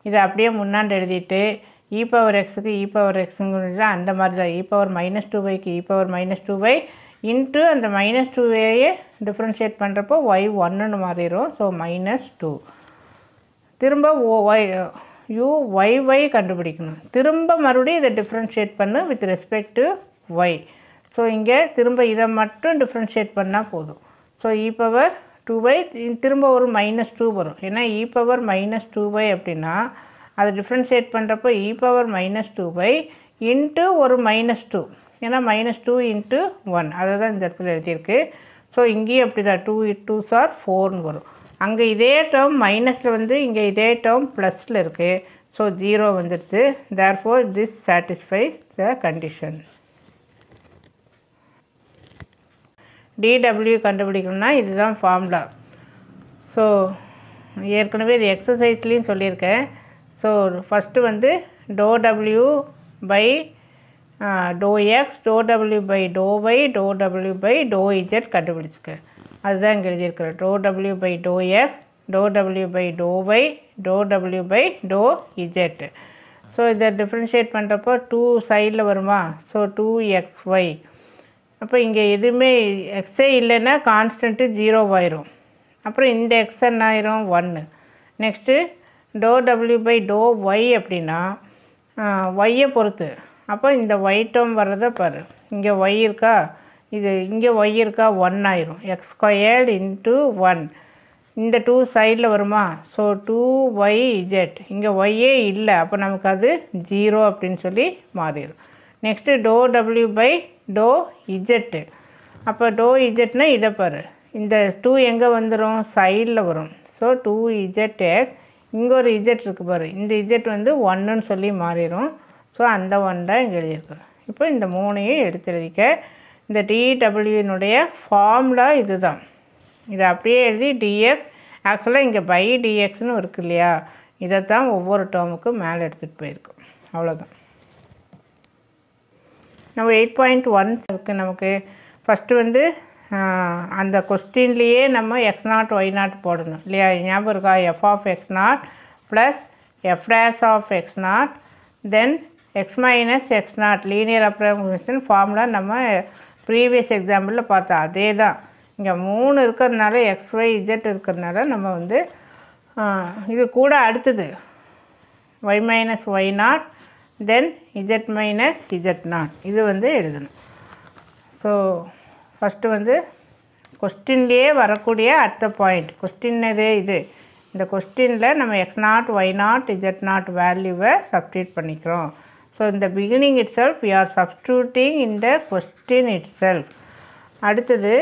இதை அப்படியே முன்னாண்டு எழுதிட்டு பவர் எக்ஸுக்கு பவர் எக்ஸுங்கிற அந்த மாதிரி தான் பவர் -2க்கு பவர் -2 இன்ட்டு அந்த -2ஐயே டிஃப்ரென்ஷியேட் பண்ணுறப்போ ஒய் 1ன்னு மாறிடும். ஸோ -2. திரும்ப uyy கண்டுபிடிக்கணும். திரும்ப மறுபடியும் இதை டிஃப்ரென்ஷியேட் பண்ணு with respect to y. So இங்கே திரும்ப இதை மட்டும் டிஃப்ரென்ஷியேட் பண்ணால் போதும். ஸோ பவர் 2 திரும்ப ஒரு -2 வரும். ஏன்னா பவர் -2 அப்படின்னா அதை டிஃப்ரென்ஷியேட் பண்ணுறப்போ பவர் -2 இன்ட்டு ஒரு -2, ஏன்னா -2 × 1 அதை தான் இந்த இடத்துல எழுதியிருக்கு. ஸோ இங்கேயும் அப்படி தான் 2 × 2 = 4ன்னு வரும். அங்கே இதே டேர்ம் மைனஸில் வந்து இங்கே இதே டேர்ம் ப்ளஸில் இருக்குது. ஸோ 0 வந்துடுச்சு. Therefore this satisfies the condition. dw கண்டுபிடிக்கணும்னா இதுதான் ஃபார்முலா. ஸோ ஏற்கனவே இது எக்ஸசைஸ்லேயும் சொல்லியிருக்கேன். ஸோ ஃபஸ்ட்டு வந்து டோ டபிள்யூ பை டோ எக்ஸ், டோ டபிள்யூ பை டோ ஒய், டோ டபிள்யூ பை டோ இஜெட் கண்டுபிடிச்சிக்க. அதுதான் இங்கே எழுதியிருக்கிறேன். டோ டபிள்யூ பை டோ எக்ஸ், டோ டபிள்யூ பை டோ ஒய், டோ டபிள்யூ பை டோ இஜெட். ஸோ இதை டிஃப்ரென்ஷியேட் பண்ணுறப்போ 2 சைடில் வருமா. So 2xy. அப்போ இங்கே எதுவுமே எக்ஸே இல்லைன்னா கான்ஸ்டன்ட்டு 0 ஆயிரும். அப்புறம் இந்த எக்ஸ் என்ன ஆயிரும் 1. நெக்ஸ்ட்டு டோ டபிள்யூ பை டோ ஒய் அப்படின்னா ஒய்யை பொறுத்து. அப்போ இந்த ஒய் டேர்ம் வர்றதை பாரு. இங்கே ஒய் இருக்கா, இது இங்கே ஒய் இருக்கா, 1 ஆயிரும். x² × 1. இந்த 2 சைடில் வருமா. So 2yz. இங்கே ஒய்யே இல்லை, அப்போ நமக்கு அது 0 அப்படின்னு சொல்லி மாறிடும். நெக்ஸ்ட்டு டோ டபிள்யூ பை டோ இஜெட்டு. அப்போ டோ இஜெட்னால் இதை பாரு. இந்த 2 எங்கே வந்துடும், சைடில் வரும். So 2zx. இங்கே ஒரு இஜெட் இருக்குது பாரு. இந்த இஜெட் வந்து 1ன்னு சொல்லி மாறிடும். ஸோ அந்த 1 தான் இங்கே எழுதியிருக்கு. இப்போ இந்த 3ஐயும் எடுத்து எழுதிக்க. இந்த dwனுடைய ஃபார்முலா இது தான். இதை அப்படியே எழுதி dx. ஆக்சுவலாக இங்கே பை dxன்னு இருக்குது இல்லையா, இதை தான் ஒவ்வொரு டேர்முக்கும் மேலே எடுத்துகிட்டு போயிருக்கோம். அவ்வளோதான். நம்ம 8.1 இருக்குது நமக்கு. ஃபஸ்ட்டு வந்து அந்த கொஸ்டின்லேயே நம்ம x0 y0 போடணும் இல்லையா. ஞாபகம் இருக்கா. f(x0) ப்ளஸ் f'(x0) தென் x - x0 linear approximation formula நம்ம ப்ரீவியஸ் எக்ஸாம்பிளில் பார்த்தோம். அதே தான் இங்கே 3 இருக்கிறதுனால xyz இருக்கிறதுனால நம்ம வந்து இது கூட அடுத்தது y - y0 then z minus z not இது வந்து எழுதணும். ஸோ ஃபஸ்ட்டு வந்து கொஸ்டின்லேயே வரக்கூடிய அடுத்த பாயிண்ட் கொஸ்டின் இது இந்த கொஸ்டினில் நம்ம x not y not z not வேல்யூவை சப்ஸ்டியூட் பண்ணிக்கிறோம். ஸோ இந்த beginning itself we are substituting in the question itself. அடுத்தது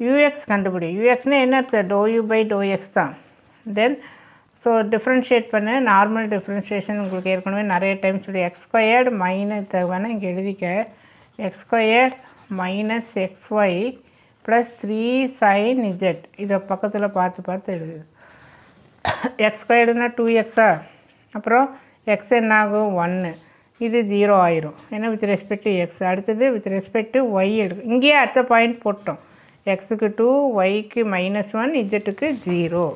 யூஎக்ஸ் கண்டுபிடி. யூஎக்ஸ்னால் என்ன அர்த்தம்? Doe u by to x தான். தென் ஸோ டிஃப்ரென்ஷியேட் பண்ண நார்மல் டிஃப்ரென்ஷியேஷன் உங்களுக்கு ஏற்கனவே நிறைய டைம் சொல்லி எக்ஸ் ஸ்கொயர்டு மைனஸ் வேணால் இங்கே எழுதிக்க x squared minus xy plus 3 sin z இதை பக்கத்தில் பார்த்து எழுது. எக்ஸ் ஸ்கொயர்டுனா 2xஆ, அப்புறம் எக்ஸ் என்ன ஆகும் 1, இது 0 ஆயிரும். ஏன்னா வித் ரெஸ்பெக்ட் டு எக்ஸ். அடுத்தது வித் ரெஸ்பெக்ட் டு ஒய் எடுக்கும். இங்கேயே அடுத்த பாயிண்ட் போட்டோம். எக்ஸுக்கு 2, ஒய்க்கு -1, இஜெட்டுக்கு 0,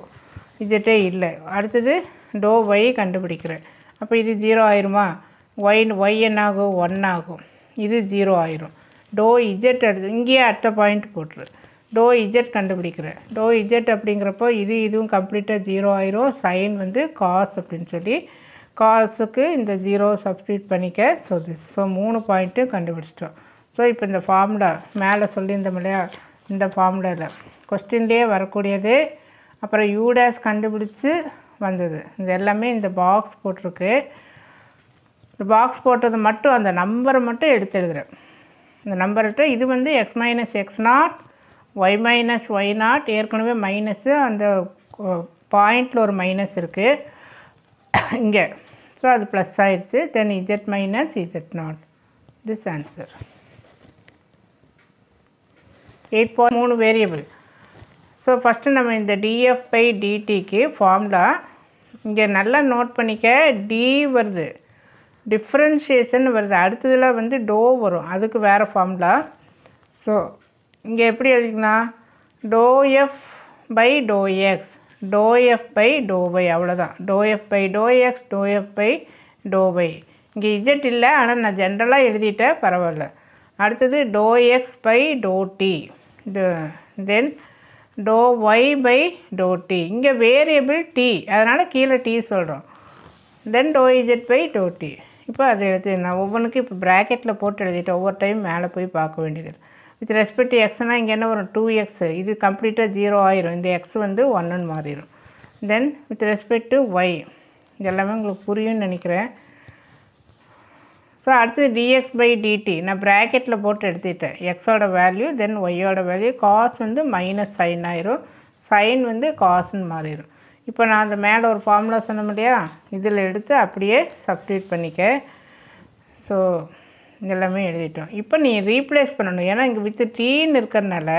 இஜெட்டே இல்லை. அடுத்தது டோ ஒய் கண்டுபிடிக்கிறேன். அப்போ இது 0 ஆயிருமா? ஒய் என்ன ஆகும் 1 ஆகும், இது 0 ஆயிரும். டோ இஜெட் அடுத்து இங்கேயே அடுத்த பாயிண்ட் போட்டுரு. டோ இஜெட் கண்டுபிடிக்கிறேன். டோ இஜெட் அப்படிங்கிறப்போ இதுவும் கம்ப்ளீட்டாக 0 ஆயிரும். சைன் வந்து காஸ் அப்படின்னு சொல்லி காஸுக்கு இந்த 0 சப்ஸ்டியூட் பண்ணிக்க. ஸோ 3 பாயிண்ட்டும் கண்டுபிடிச்சிட்டோம். ஸோ இப்போ இந்த ஃபார்முலா மேலே சொல்லியிருந்தோம் இல்லையா, இந்த ஃபார்முலாவில் கொஸ்டின்லேயே வரக்கூடியது, அப்புறம் யூடாஸ் கண்டுபிடிச்சி வந்தது, இது எல்லாமே இந்த பாக்ஸ் போட்டிருக்கு. இந்த பாக்ஸ் போட்டது மட்டும் அந்த நம்பரை மட்டும் எடுத்து எழுதுகிறேன். இந்த நம்பர்கிட்ட இது வந்து x minus x not y minus y not ஏற்கனவே மைனஸு அந்த பாயிண்டில் ஒரு மைனஸ் இருக்குது இங்கே. ஸோ அது ப்ளஸ் ஆயிடுச்சு. Then z minus z nought this answer. 8.3 variable. So first நம்ம இந்த df பை dtக்கு ஃபார்முலா இங்கே நல்லா நோட் பண்ணிக்க. டி வருது, டிஃப்ரென்ஷியேஷன் வருது, அடுத்ததில் வந்து டோ வரும், அதுக்கு வேறு ஃபார்முலா. ஸோ இங்கே எப்படி எழுதிக்கலாம்? Dou f by to x, dou f by to y, அவ்வளோதான். Dou f by to x, dou f by to y. இங்கே இஜெட் இல்லை, ஆனால் நான் ஜென்ரலாக எழுதிட்டேன், பரவாயில்ல. அடுத்தது dou x by to t, then dou y by to t. இங்கே வேரியபிள் டி, அதனால் கீழே டி சொல்கிறோம். Then dou z by to t. இப்போ அதை எழுதி நான் ஒவ்வொன்றுக்கும் இப்போ ப்ராக்கெட்டில் போட்டு எழுதிட்டேன். ஒவ்வொரு டைம் மேலே போய் பார்க்க வேண்டியது. வித் ரெஸ்பெக்ட் டு எக்ஸ்னால் இங்கே என்ன வரும்? 2x, இது கம்ப்ளீட்டாக 0 ஆயிரும். இந்த எக்ஸ் வந்து 1ன்னு மாறிடும். தென் வித் ரெஸ்பெக்ட் டு ஒய், இது எல்லாமே உங்களுக்கு புரியும்னு நினைக்கிறேன். ஸோ அடுத்தது dx பை dt நான் ப்ராக்கெட்டில் போட்டு எடுத்துக்கிட்டேன். எக்ஸோட வேல்யூ தென் ஒய்யோட வேல்யூ. காஸ் வந்து மைனஸ் சைன் ஆயிரும், சைன் வந்து காசுன்னு மாறிடும். இப்போ நான் அந்த மேலே ஒரு ஃபார்முலா சொன்னோம் இல்லையா, இதில் எடுத்து அப்படியே சப்ஸ்டியூட் பண்ணிக்க. ஸோ இதெல்லாமே எழுதிட்டோம். இப்போ நீ ரீப்ளேஸ் பண்ணணும். ஏன்னா இங்கே வித்து டீன்னு இருக்கிறதுனால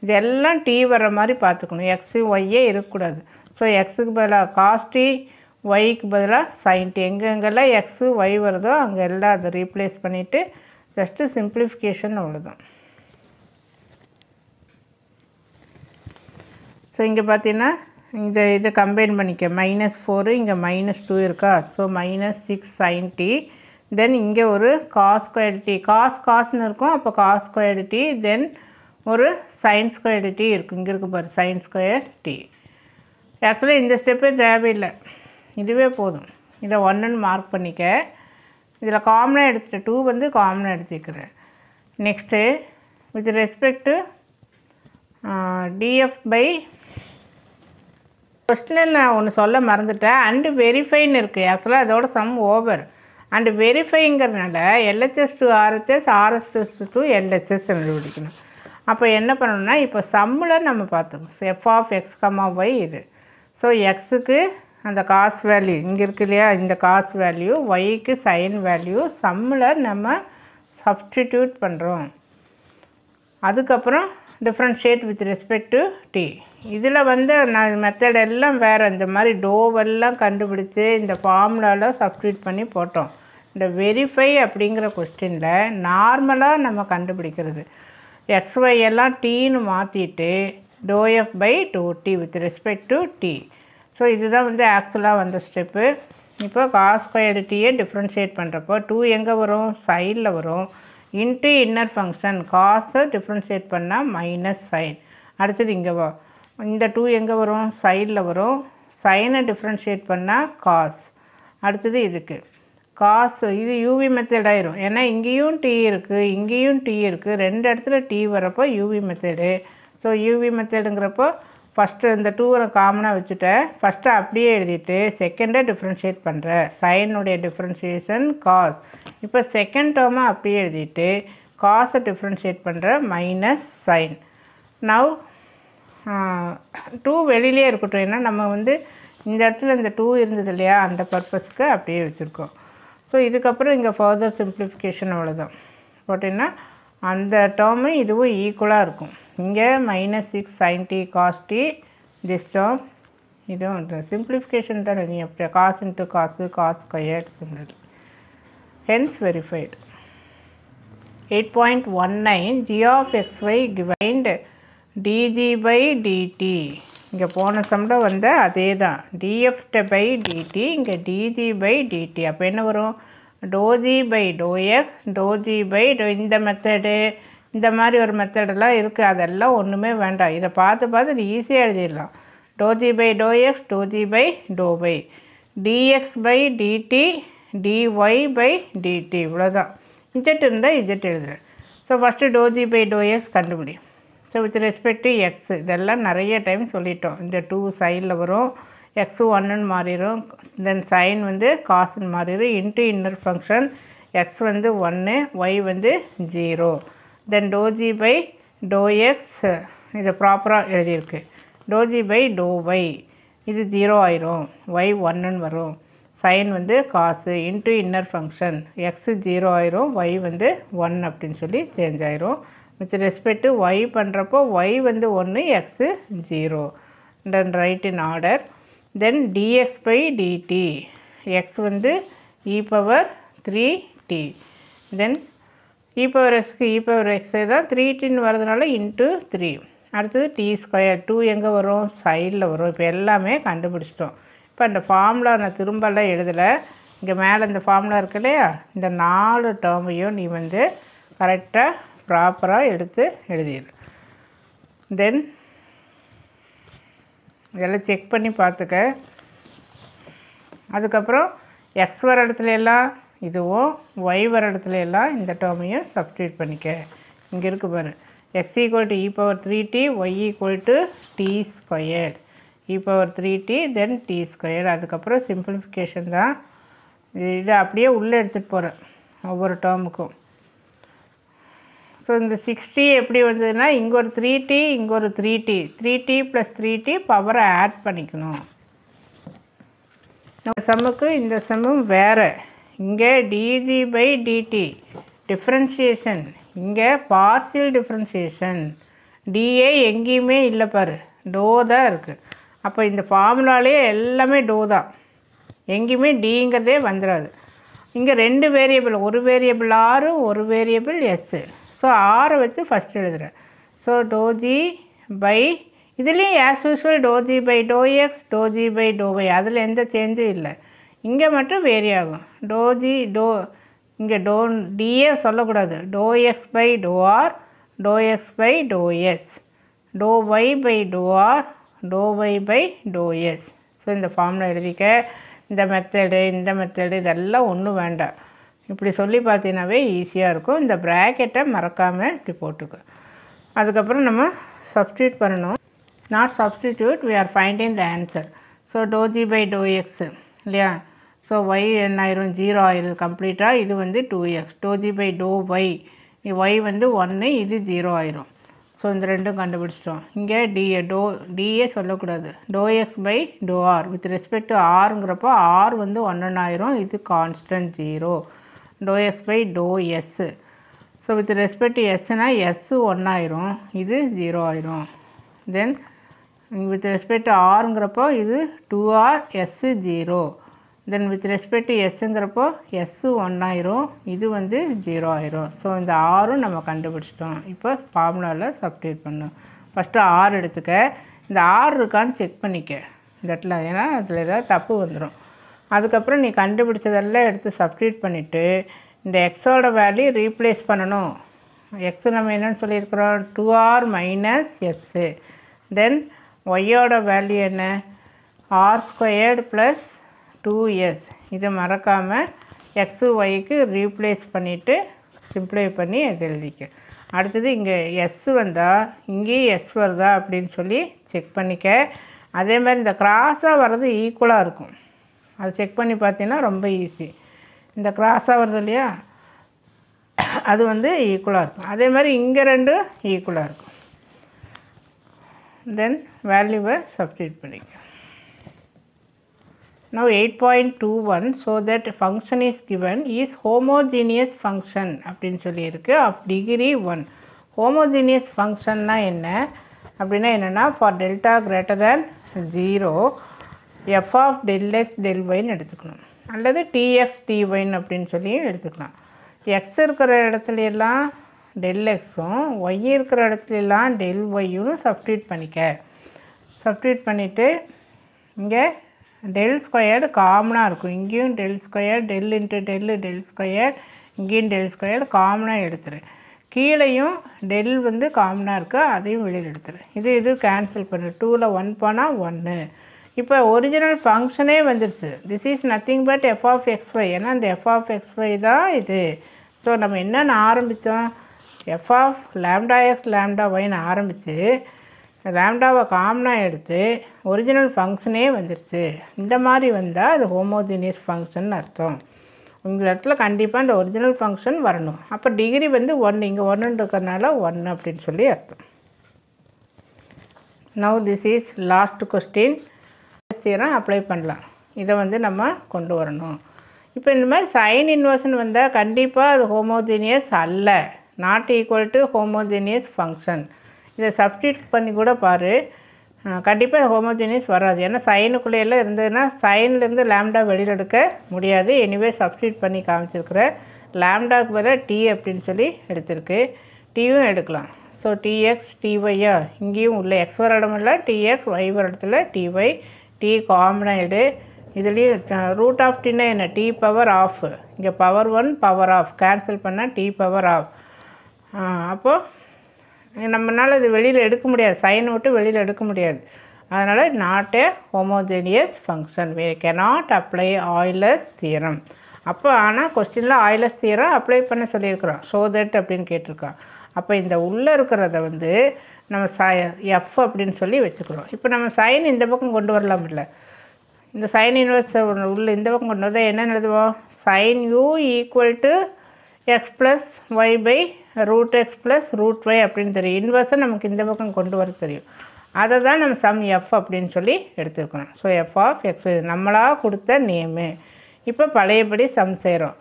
இதெல்லாம் டி வர்ற மாதிரி பார்த்துக்கணும். எக்ஸு ஒய்யே இருக்கக்கூடாது. ஸோ எக்ஸுக்கு பதிலாக காஸ் டி, ஒய்க்கு பதிலாக சைன் டி. எங்கெங்கெல்லாம் எக்ஸு ஒய் வருதோ அங்கே எல்லாம் அதை ரீப்ளேஸ் பண்ணிவிட்டு ஜஸ்ட்டு சிம்பிளிஃபிகேஷன் அவ்வளோதான். ஸோ இங்கே பார்த்தீங்கன்னா இதை கம்பைன் பண்ணிக்க. -4 இங்கே -2 இருக்கா. So -6 sin t. தென் இங்கே ஒரு காஸ் ஸ்கொயர் டி, காஸ்னு இருக்கும், அப்போ காஸ் ஸ்கொயர் டி. தென் ஒரு சைன் ஸ்கொயர் டி இருக்கும், இங்கே இருக்குது பாரு சைன் ஸ்கொயர் டி. ஆக்சுவலாக இந்த ஸ்டெப்பே தேவையில்லை, இதுவே போதும். இதை 1ன்னு மார்க் பண்ணிக்க. இதில் காமனாக எடுத்துகிட்டு 2 வந்து காமனாக எடுத்துக்கிறேன். Next with respect to df by கொஸ்டினில் நான் ஒன்று சொல்ல மறந்துட்டேன். அண்டு வெரிஃபைன்னு இருக்குது. ஆக்சுவலாக அதோட சம் ஓவர். அண்டு வெரிஃபைங்கிறதுனால LHS to RHS, RHS to LHS கண்டுபிடிக்கணும். அப்போ என்ன பண்ணணும்னா இப்போ சம்மில் நம்ம பார்த்துக்கணும். F of x comma y இது. ஸோ எக்ஸுக்கு அந்த காஸ் வேல்யூ இங்கே இருக்கு இல்லையா, இந்த காஸ் வேல்யூ, ஒய்க்கு சைன் வேல்யூ, சம்மில் நம்ம சப்ஸ்டிடியூட் பண்ணுறோம். அதுக்கப்புறம் differentiate with respect to t. இதில் வந்து நான் மெத்தட் எல்லாம் வேறு. இந்த மாதிரி டோவெல்லாம் கண்டுபிடிச்சி இந்த ஃபார்முலாவில் சப்ஸ்டியூட் பண்ணி போட்டோம். இந்த வெரிஃபை அப்படிங்கிற கொஸ்டினில் நார்மலாக நம்ம கண்டுபிடிக்கிறது எக்ஸ்ஒய் எல்லாம் டீன்னு மாற்றிட்டு doe f by to t with respect to t. So இதுதான் வந்து ஆக்சுவலாக வந்த ஸ்டெப்பு. இப்போ காஸ் ஸ்கொயர்டு டீயை டிஃப்ரென்ஷியேட் பண்ணுறப்போ 2 எங்கே வரும்? சைடில் வரும். இன்ட்டு இன்னர் ஃபங்க்ஷன் காஸை டிஃப்ரென்ஷியேட் பண்ணால் மைனஸ் சைன். அடுத்தது இங்கே வா, இந்த 2 எங்கே வரும்? சைடில் வரும். சைனை டிஃப்ரென்ஷியேட் பண்ணால் காஸ். அடுத்தது இதுக்கு காஸ் இது யூவி மெத்தட் ஆயிரும். ஏன்னா இங்கேயும் டி இருக்குது, இங்கேயும் டி இருக்குது, ரெண்டு இடத்துல டி வரப்போ யூவி மெத்தடு. ஸோ யூவி மெத்தடுங்கிறப்போ ஃபஸ்ட்டு இந்த 2 காமனாக வச்சுட்டேன். ஃபஸ்ட்டு அப்படியே எழுதிட்டு செகண்டை டிஃப்ரென்ஷியேட் பண்ணுறேன். சைனுடைய டிஃப்ரென்ஷியேஷன் காஸ். இப்போ செகண்ட் டேர்மை அப்படியே எழுதிட்டு காஸை டிஃப்ரென்ஷியேட் பண்ணுறேன் மைனஸ் சைன். நவ் 2 வெளியிலே இருக்கட்டும். ஏன்னா நம்ம வந்து இந்த இடத்துல இந்த 2 இருந்தது இல்லையா, அந்த பர்பஸ்க்கு அப்படியே வச்சுருக்கோம். ஸோ இதுக்கப்புறம் இங்கே ஃபர்தர் சிம்பிளிஃபிகேஷன் அவ்வளோதான் போட்டிங்கன்னா அந்த டேர்மு இதுவும் ஈக்குவலாக இருக்கும். இங்கே -6 sin t cos t this term இதுவும் சிம்பிளிஃபிகேஷன் தானே. நீ அப்படியே காஸ் இன்ட்டு காசு காஸ் ஸ்கொயர் சொன்னது. Hence verified. 8.19 g of xy given dg by dt. இங்கே போன சம்மில் வந்த அதே தான் df by dt, இங்கே dg by dt. அப்போ என்ன வரும்? dou g by dou x, dou g by இந்த மெத்தடு, இந்த மாதிரி ஒரு மெத்தடெல்லாம் இருக்குது. அதெல்லாம் ஒன்றுமே வேண்டாம். இதை பார்த்து ஈஸியாக எழுதிடலாம். dou g by dou x, dou g by dou y, dx by dt, dy by dt. இவ்வளோதான். இஜெட் இருந்தால் இஜெட் எழுதுகிறேன். So first dou g by dou x கண்டுபிடி. So with respect to X இதெல்லாம் நிறைய டைம் சொல்லிட்டோம். இந்த 2 சைடில் வரும், எக்ஸு 1ன்னு மாறிடும், தென் சைன் வந்து காசுன்னு மாறிடும். இன்ட்டு இன்னர் ஃபங்க்ஷன் எக்ஸ் வந்து 1, ஒய் வந்து 0. தென் dou g by dou x இதை ப்ராப்பராக எழுதியிருக்கு. dou g by dou y இது 0 ஆயிரும், ஒய் 1ன்னு வரும். சைன் வந்து காசு இன்ட்டு இன்னர் ஃபங்க்ஷன் எக்ஸு 0 ஆயிரும், ஒய் வந்து 1 அப்படின்னு சொல்லி சேஞ்ச் ஆயிரும். வித் ரெஸ்பெக்ட் டு ஒய் பண்ணுறப்போ ஒய் வந்து 1, x 0. Then right in order. Then dx by dt, X வந்து e பவர் 3t. தென் e பவர் எக்ஸ்க்கு e பவர் எக்ஸே தான் 3tன்னு வரதுனால இன்ட்டு 3. அடுத்தது t ஸ்கொயர் 2 எங்கே வரும்? சைடில் வரும். இப்போ எல்லாமே கண்டுபிடிச்சிட்டோம். இப்போ அந்த ஃபார்முலா நான் திரும்பலாம் எழுதலை. இங்கே மேலே இந்த ஃபார்முலா இருக்கு இல்லையா, இந்த 4 டேர்மையும் நீ வந்து கரெக்டாக ப்ராப்பராக எடுத்து எழுதிடு. தென் இதெல்லாம் செக் பண்ணி பார்த்துக்க. அதுக்கப்புறம் எக்ஸ் வர இடத்துல எல்லாம் இதுவும், ஒய் வர இடத்துல எல்லாம் இந்த டேர்மையும் சப்ஸ்டியூட் பண்ணிக்க. இங்கே இருக்குது பாரு, x equal to e power 3t, y equal to t square, e power 3t then t square. அதுக்கப்புறம் சிம்பிளிஃபிகேஷன் தான். இதை அப்படியே உள்ளே எடுத்துகிட்டு போகிறேன் ஒவ்வொரு டேர்முக்கும். ஸோ இந்த 60 எப்படி வந்ததுன்னா, இங்கே ஒரு 3t, இங்கே ஒரு 3t, 3t + 3t பவரை ஆட் பண்ணிக்கணும். நம்ம சம்முக்கு இந்த சம்மும் வேறு. இங்கே dg by dt டிஃப்ரென்ஷியேஷன், இங்கே பார்சியல் டிஃப்ரென்ஷியேஷன். dA எங்கேயுமே இல்லை பாரு, டோ தான் இருக்குது. அப்போ இந்த ஃபார்முலாலே எல்லாமே டோ தான், எங்கேயுமே டிங்கிறதே வந்துடாது. இங்கே 2 வேரியபிள், ஒரு வேரியபிள் ஆர், ஒரு வேரியபிள் எஸ்ஸு. ஸோ ஆரை வச்சு ஃபஸ்ட் எழுதுகிறேன். ஸோ dou g by இதுலேயும் as usual dou g by dou x, dou g by dou y, அதில் எந்த சேஞ்சும் இல்லை. இங்கே மட்டும் வேரி ஆகும். dou g dou இங்கே dA சொல்லக்கூடாது. dou x by dou r, dou x by dou s, dou y by dou r, dou y by dou s. So இந்த formula எழுதிக்க. இந்த மெத்தடு இதெல்லாம் ஒன்றும் வேண்டாம். இப்படி சொல்லி பார்த்தீங்கன்னாவே ஈஸியாக இருக்கும். இந்த ப்ராக்கெட்டை மறக்காமல் இப்படி போட்டுக்க. அதுக்கப்புறம் நம்ம சப்ஸ்டியூட் பண்ணணும். Not substitute, we are finding the answer. So dou g by dou x இல்லையா. ஸோ ஒய் என்ன ஆயிரும்? 0 ஆயிரும் கம்ப்ளீட்டாக. இது வந்து 2x. dou g by dou y, y வந்து 1, இது 0 ஆயிரும். ஸோ இந்த ரெண்டும் கண்டுபிடிச்சிட்டோம். இங்கே டிஏ சொல்லக்கூடாது. dou x by dou r with respect to ஆருங்கிறப்போ ஆர் வந்து 1 ஆயிரும், இது constant 0. dou x by dou s, so with respect to எஸ்னால் எஸ் 1 ஆயிரும், இது 0 ஆயிரும். தென் வித் ரெஸ்பெக்ட் டு ஆருங்கிறப்போ இது 2r, s 0. Then with respect to எஸ்ஸுங்கிறப்போ எஸ் 1 ஆயிரும், இது வந்து 0 ஆயிரும். ஸோ இந்த ஆரும் நம்ம கண்டுபிடிச்சிட்டோம். இப்போ ஃபார்முலாவில் சப்ஸ்டியூட் பண்ணணும். ஃபஸ்ட்டு ஆர் எடுத்துக்க. இந்த ஆர் இருக்கான்னு செக் பண்ணிக்க இந்த இடத்துல, ஏன்னா அதில் ஏதாவது தப்பு வந்துடும். அதுக்கப்புறம் நீ கண்டுபிடிச்சதெல்லாம் எடுத்து சப்ஸ்டியூட் பண்ணிவிட்டு இந்த எக்ஸோட வேல்யூ ரீப்ளேஸ் பண்ணணும். எக்ஸு நம்ம என்னென்னு சொல்லியிருக்கிறோம்? 2r minus S. தென் ஒய்யோட வேல்யூ என்ன? r² + 2s. இதை மறக்காமல் எக்ஸு ஒய்க்கு ரீப்ளேஸ் பண்ணிவிட்டு சிம்ப்ளை பண்ணி அது எழுதிக்க. அடுத்தது இங்கே எஸ் வந்தால் இங்கேயும் எஸ் வருதா அப்படின்னு சொல்லி செக் பண்ணிக்க. அதே மாதிரி இந்த கிராஸாக வர்றது ஈக்குவலாக இருக்கும், அது செக் பண்ணி பார்த்தீங்கன்னா ரொம்ப ஈஸி. இந்த கிராஸாக வருது இல்லையா, அது வந்து ஈக்குவலாக இருக்கும். அதே மாதிரி இங்கே ரெண்டும் ஈக்குவலாக இருக்கும். தென் வேல்யூவை சப்ஸ்டிட்யூட் பண்ணிக்க. Now 8.21 so that function is given is homogeneous function அப்படின்னு சொல்லியிருக்கு of degree 1. homogeneous functionனா என்ன அப்படின்னா என்னென்னா for delta greater than 0 f of del x del yன்னு எடுத்துக்கணும், அல்லது tx tyன்னு அப்படின்னு சொல்லி எடுத்துக்கலாம். x இருக்கிற இடத்துல எல்லாம் del xும் y இருக்கிற இடத்துல எல்லாம் del yன்னு சப்ஸ்டிட்யூட் பண்ணிக்க. சப்ஸ்டிட்யூட் பண்ணிவிட்டு இங்கே டெல் ஸ்கொயர்டு காமனாக இருக்கும், இங்கேயும் del square del into del del square, இங்கேயும் டெல் ஸ்கொயர் காமனாக எடுத்துரு. கீழேயும் டெல் வந்து காமனாக இருக்குது, அதையும் வெளியில் எடுத்துரு. இது கேன்சல் பண்ணு. 2ல் 1 போனால் 1. இப்போ ஒரிஜினல் ஃபங்க்ஷனே வந்துடுச்சு. This is nothing but f of x y. ஏன்னா அந்த எஃப் ஆஃப் எக்ஸ்ஒய் தான் இது. ஸோ நம்ம என்னென்னு ஆரம்பித்தோம், f of lambda x lambda ஒய்ன்னு ஆரம்பித்து லேம்டாவை காமனாக எடுத்து ஒரிஜினல் ஃபங்க்ஷனே வந்துடுச்சு. இந்த மாதிரி வந்தால் அது ஹோமோஜீனியஸ் ஃபங்க்ஷன் அர்த்தம். உங்கள் இடத்துல கண்டிப்பாக இந்த ஒரிஜினல் ஃபங்க்ஷன் வரணும். அப்போ டிகிரி வந்து 1, இங்கே 1 இருக்கிறதுனால 1 அப்படின்னு சொல்லி அர்த்தம். Now this is last question. Theorem apply பண்ணலாம். இதை வந்து நம்ம கொண்டு வரணும். இப்போ இந்த மாதிரி சைன் இன்வர்ஷன் வந்தால் கண்டிப்பாக அது ஹோமோஜீனியஸ் அல்ல, not equal to homogeneous function. இதை சப்ஸ்டிட்யூட் பண்ணி கூட பாரு, கண்டிப்பாக ஹோமோஜீனியஸ் வராது. ஏன்னா சைனுக்குள்ளேயெல்லாம் இருந்ததுன்னா சைன்லேருந்து லேம்டா வெளியில் எடுக்க முடியாது. எனிவே சப்ஸ்டிட்யூட் பண்ணி காமிச்சிருக்கிற லேம்டாவுக்கு பதிலாக டி அப்படின்னு சொல்லி எடுத்திருக்கு. டியும் எடுக்கலாம். ஸோ டிஎக்ஸ் டிஒய்யா, இங்கேயும் உள்ள எக்ஸ் வர இடமில்ல, டிஎக்ஸ் ஒய் வர இடத்துல டிஒய், டி காமனாக இதுலேயும் ரூட் ஆஃப் டின்னா என்ன, டி பவர் ஆஃப், இங்கே பவர் 1 பவர் ஆஃப் கேன்சல் பண்ணால் டி பவர் ஆஃப். அப்போது நம்மளால் இது வெளியில் எடுக்க முடியாது, சைன் விட்டு வெளியில் எடுக்க முடியாது. அதனால் not a homogeneous function, we cannot apply Euler's theorem. அப்போ ஆனால் கொஸ்டினில் Euler's தியரம் அப்ளை பண்ண சொல்லியிருக்கிறோம். ஸோ தட் அப்படின்னு கேட்டிருக்கோம். அப்போ இந்த உள்ளே இருக்கிறத வந்து நம்ம எஃப் அப்படின்னு சொல்லி வச்சுக்கிறோம். இப்போ நம்ம சைன் இந்த பக்கம் கொண்டு வரலாம் இல்லை, இந்த சைன் இன்வர்ஸ் உள்ள இந்த பக்கம் கொண்டு வந்தால் என்ன எழுதுவோம், sine u equal to x plus y by root x plus root y அப்படின்னு தெரியும். இன்வர்ஸை நமக்கு இந்த பக்கம் கொண்டு வர தெரியும். அதை தான் நம்ம சம் எஃப் அப்படின்னு சொல்லி எடுத்துருக்கணும். ஸோ எஃப் ஆஃப் எக்ஸ் நம்மளாக கொடுத்த நேமு. இப்போ பழையபடி சம் செய்கிறோம்.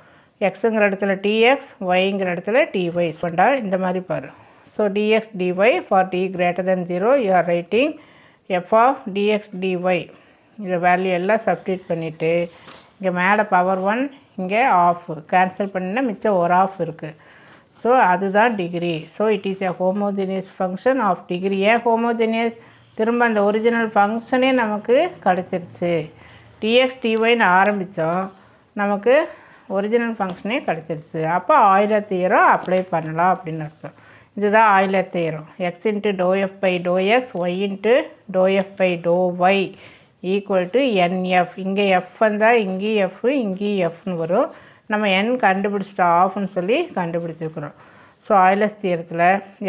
எக்ஸுங்கிற இடத்துல டிஎக்ஸ், ஒய்ங்கிற இடத்துல டிஒய் கொண்டா இந்த மாதிரி பாரு. So d x d y for t greater then 0 you are writing f of d x d y. இதை வேல்யூ எல்லாம் சப்ஸ்டிட்யூட் பண்ணிவிட்டு இங்கே மேலே பவர் 1, இங்கே ஆஃப் கேன்சல் பண்ணினா மிச்சம் ஒரு ஆஃப் இருக்குது. ஸோ அதுதான் degree. So it is a homogeneous function of degree. ஏன் ஹோமோஜீனியஸ், திரும்ப அந்த ஒரிஜினல் ஃபங்க்ஷனே நமக்கு கிடச்சிருச்சு. டிஎக்ஸ் டிஒய்ன்னு ஆரம்பித்தோம், நமக்கு ஒரிஜினல் ஃபங்க்ஷனே கிடச்சிருச்சு. அப்போ ஆயிலர் தியரம் அப்ளை பண்ணலாம் அப்படின்னு அர்த்தம். இதுதான் Euler theorem. X into doe f by to x, y into doe f by to y equal to n f. இங்கே எஃப் வந்தால் இங்கேயும் எஃப், இங்கேயும் எஃப்னு வரும். நம்ம என் கண்டுபிடிச்சிட்டோம், ஆஃப்னு சொல்லி கண்டுபிடிச்சிருக்கிறோம். ஸோ ஆயிலர்ஸ் தியரத்தில்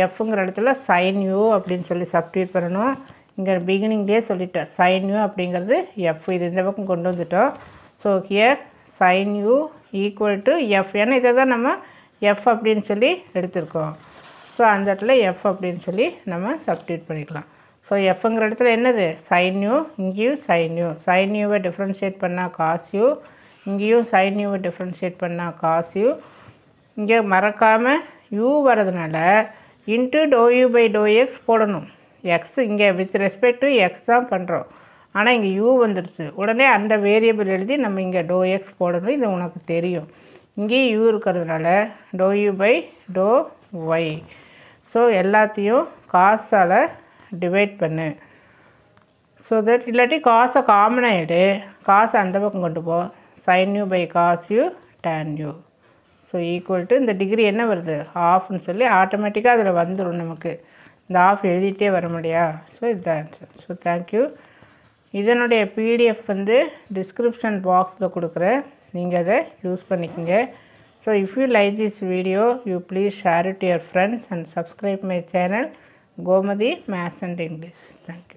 எஃப்ங்கிற இடத்துல சைன் யூ அப்படின்னு சொல்லி சப்ஸ்டிட்யூட் பண்ணணும். இங்கே பிகினிங்லேயே சொல்லிட்டேன் சைன் யூ அப்படிங்கிறது எஃப். இது இந்த பக்கம் கொண்டு வந்துட்டோம். So here sine u equal to f. ஏன்னா இதை தான் நம்ம எஃப் அப்படின்னு சொல்லி எடுத்திருக்கோம். ஸோ அந்த இடத்துல எஃப் அப்படின்னு சொல்லி நம்ம சப்ஸ்டிட்யூட் பண்ணிக்கலாம். ஸோ எஃப்ங்கிற இடத்துல என்னது சைன் யூ, இங்கேயும் சைன் யூ. சைன் யூவை டிஃப்ரென்ஷியேட் பண்ணால் காஸ் யூ, இங்கேயும் சைன் யூவை டிஃப்ரென்ஷியேட் பண்ணால் காஸ் யூ. இங்கே மறக்காமல் யூ வரதுனால into doe u by to x போடணும். எக்ஸ் இங்கே வித் ரெஸ்பெக்ட் டு எக்ஸ் தான் பண்ணுறோம், ஆனால் இங்கே யூ வந்துடுச்சு. உடனே அந்த வேரியபிள் எழுதி நம்ம இங்கே டோ எக்ஸ் போடணும். இது உனக்கு தெரியும். இங்கேயும் யூ இருக்கிறதுனால doe u by to y. So எல்லாத்தையும் காசால் டிவைட் பண்ணு. ஸோ தட் இல்லாட்டி காசை காமனாக எடு, காசை அந்த பக்கம் கொண்டு போ. Sine u by cos u tan u. So equal to இந்த டிகிரி என்ன வருது ஆஃப்னு சொல்லி ஆட்டோமேட்டிக்காக அதில் வந்துடும். நமக்கு இந்த ஆஃப் எழுதிட்டே வர முடியா. ஸோ இதுதான் ஆன்சர். So thank you. இதனுடைய PDF வந்து டிஸ்கிரிப்ஷன் பாக்ஸில் கொடுக்குறேன், நீங்கள் அதை யூஸ் பண்ணிக்கோங்க. So if you like this video, you please share it to your friends and subscribe my channel Gomathi maths and English. Thank you.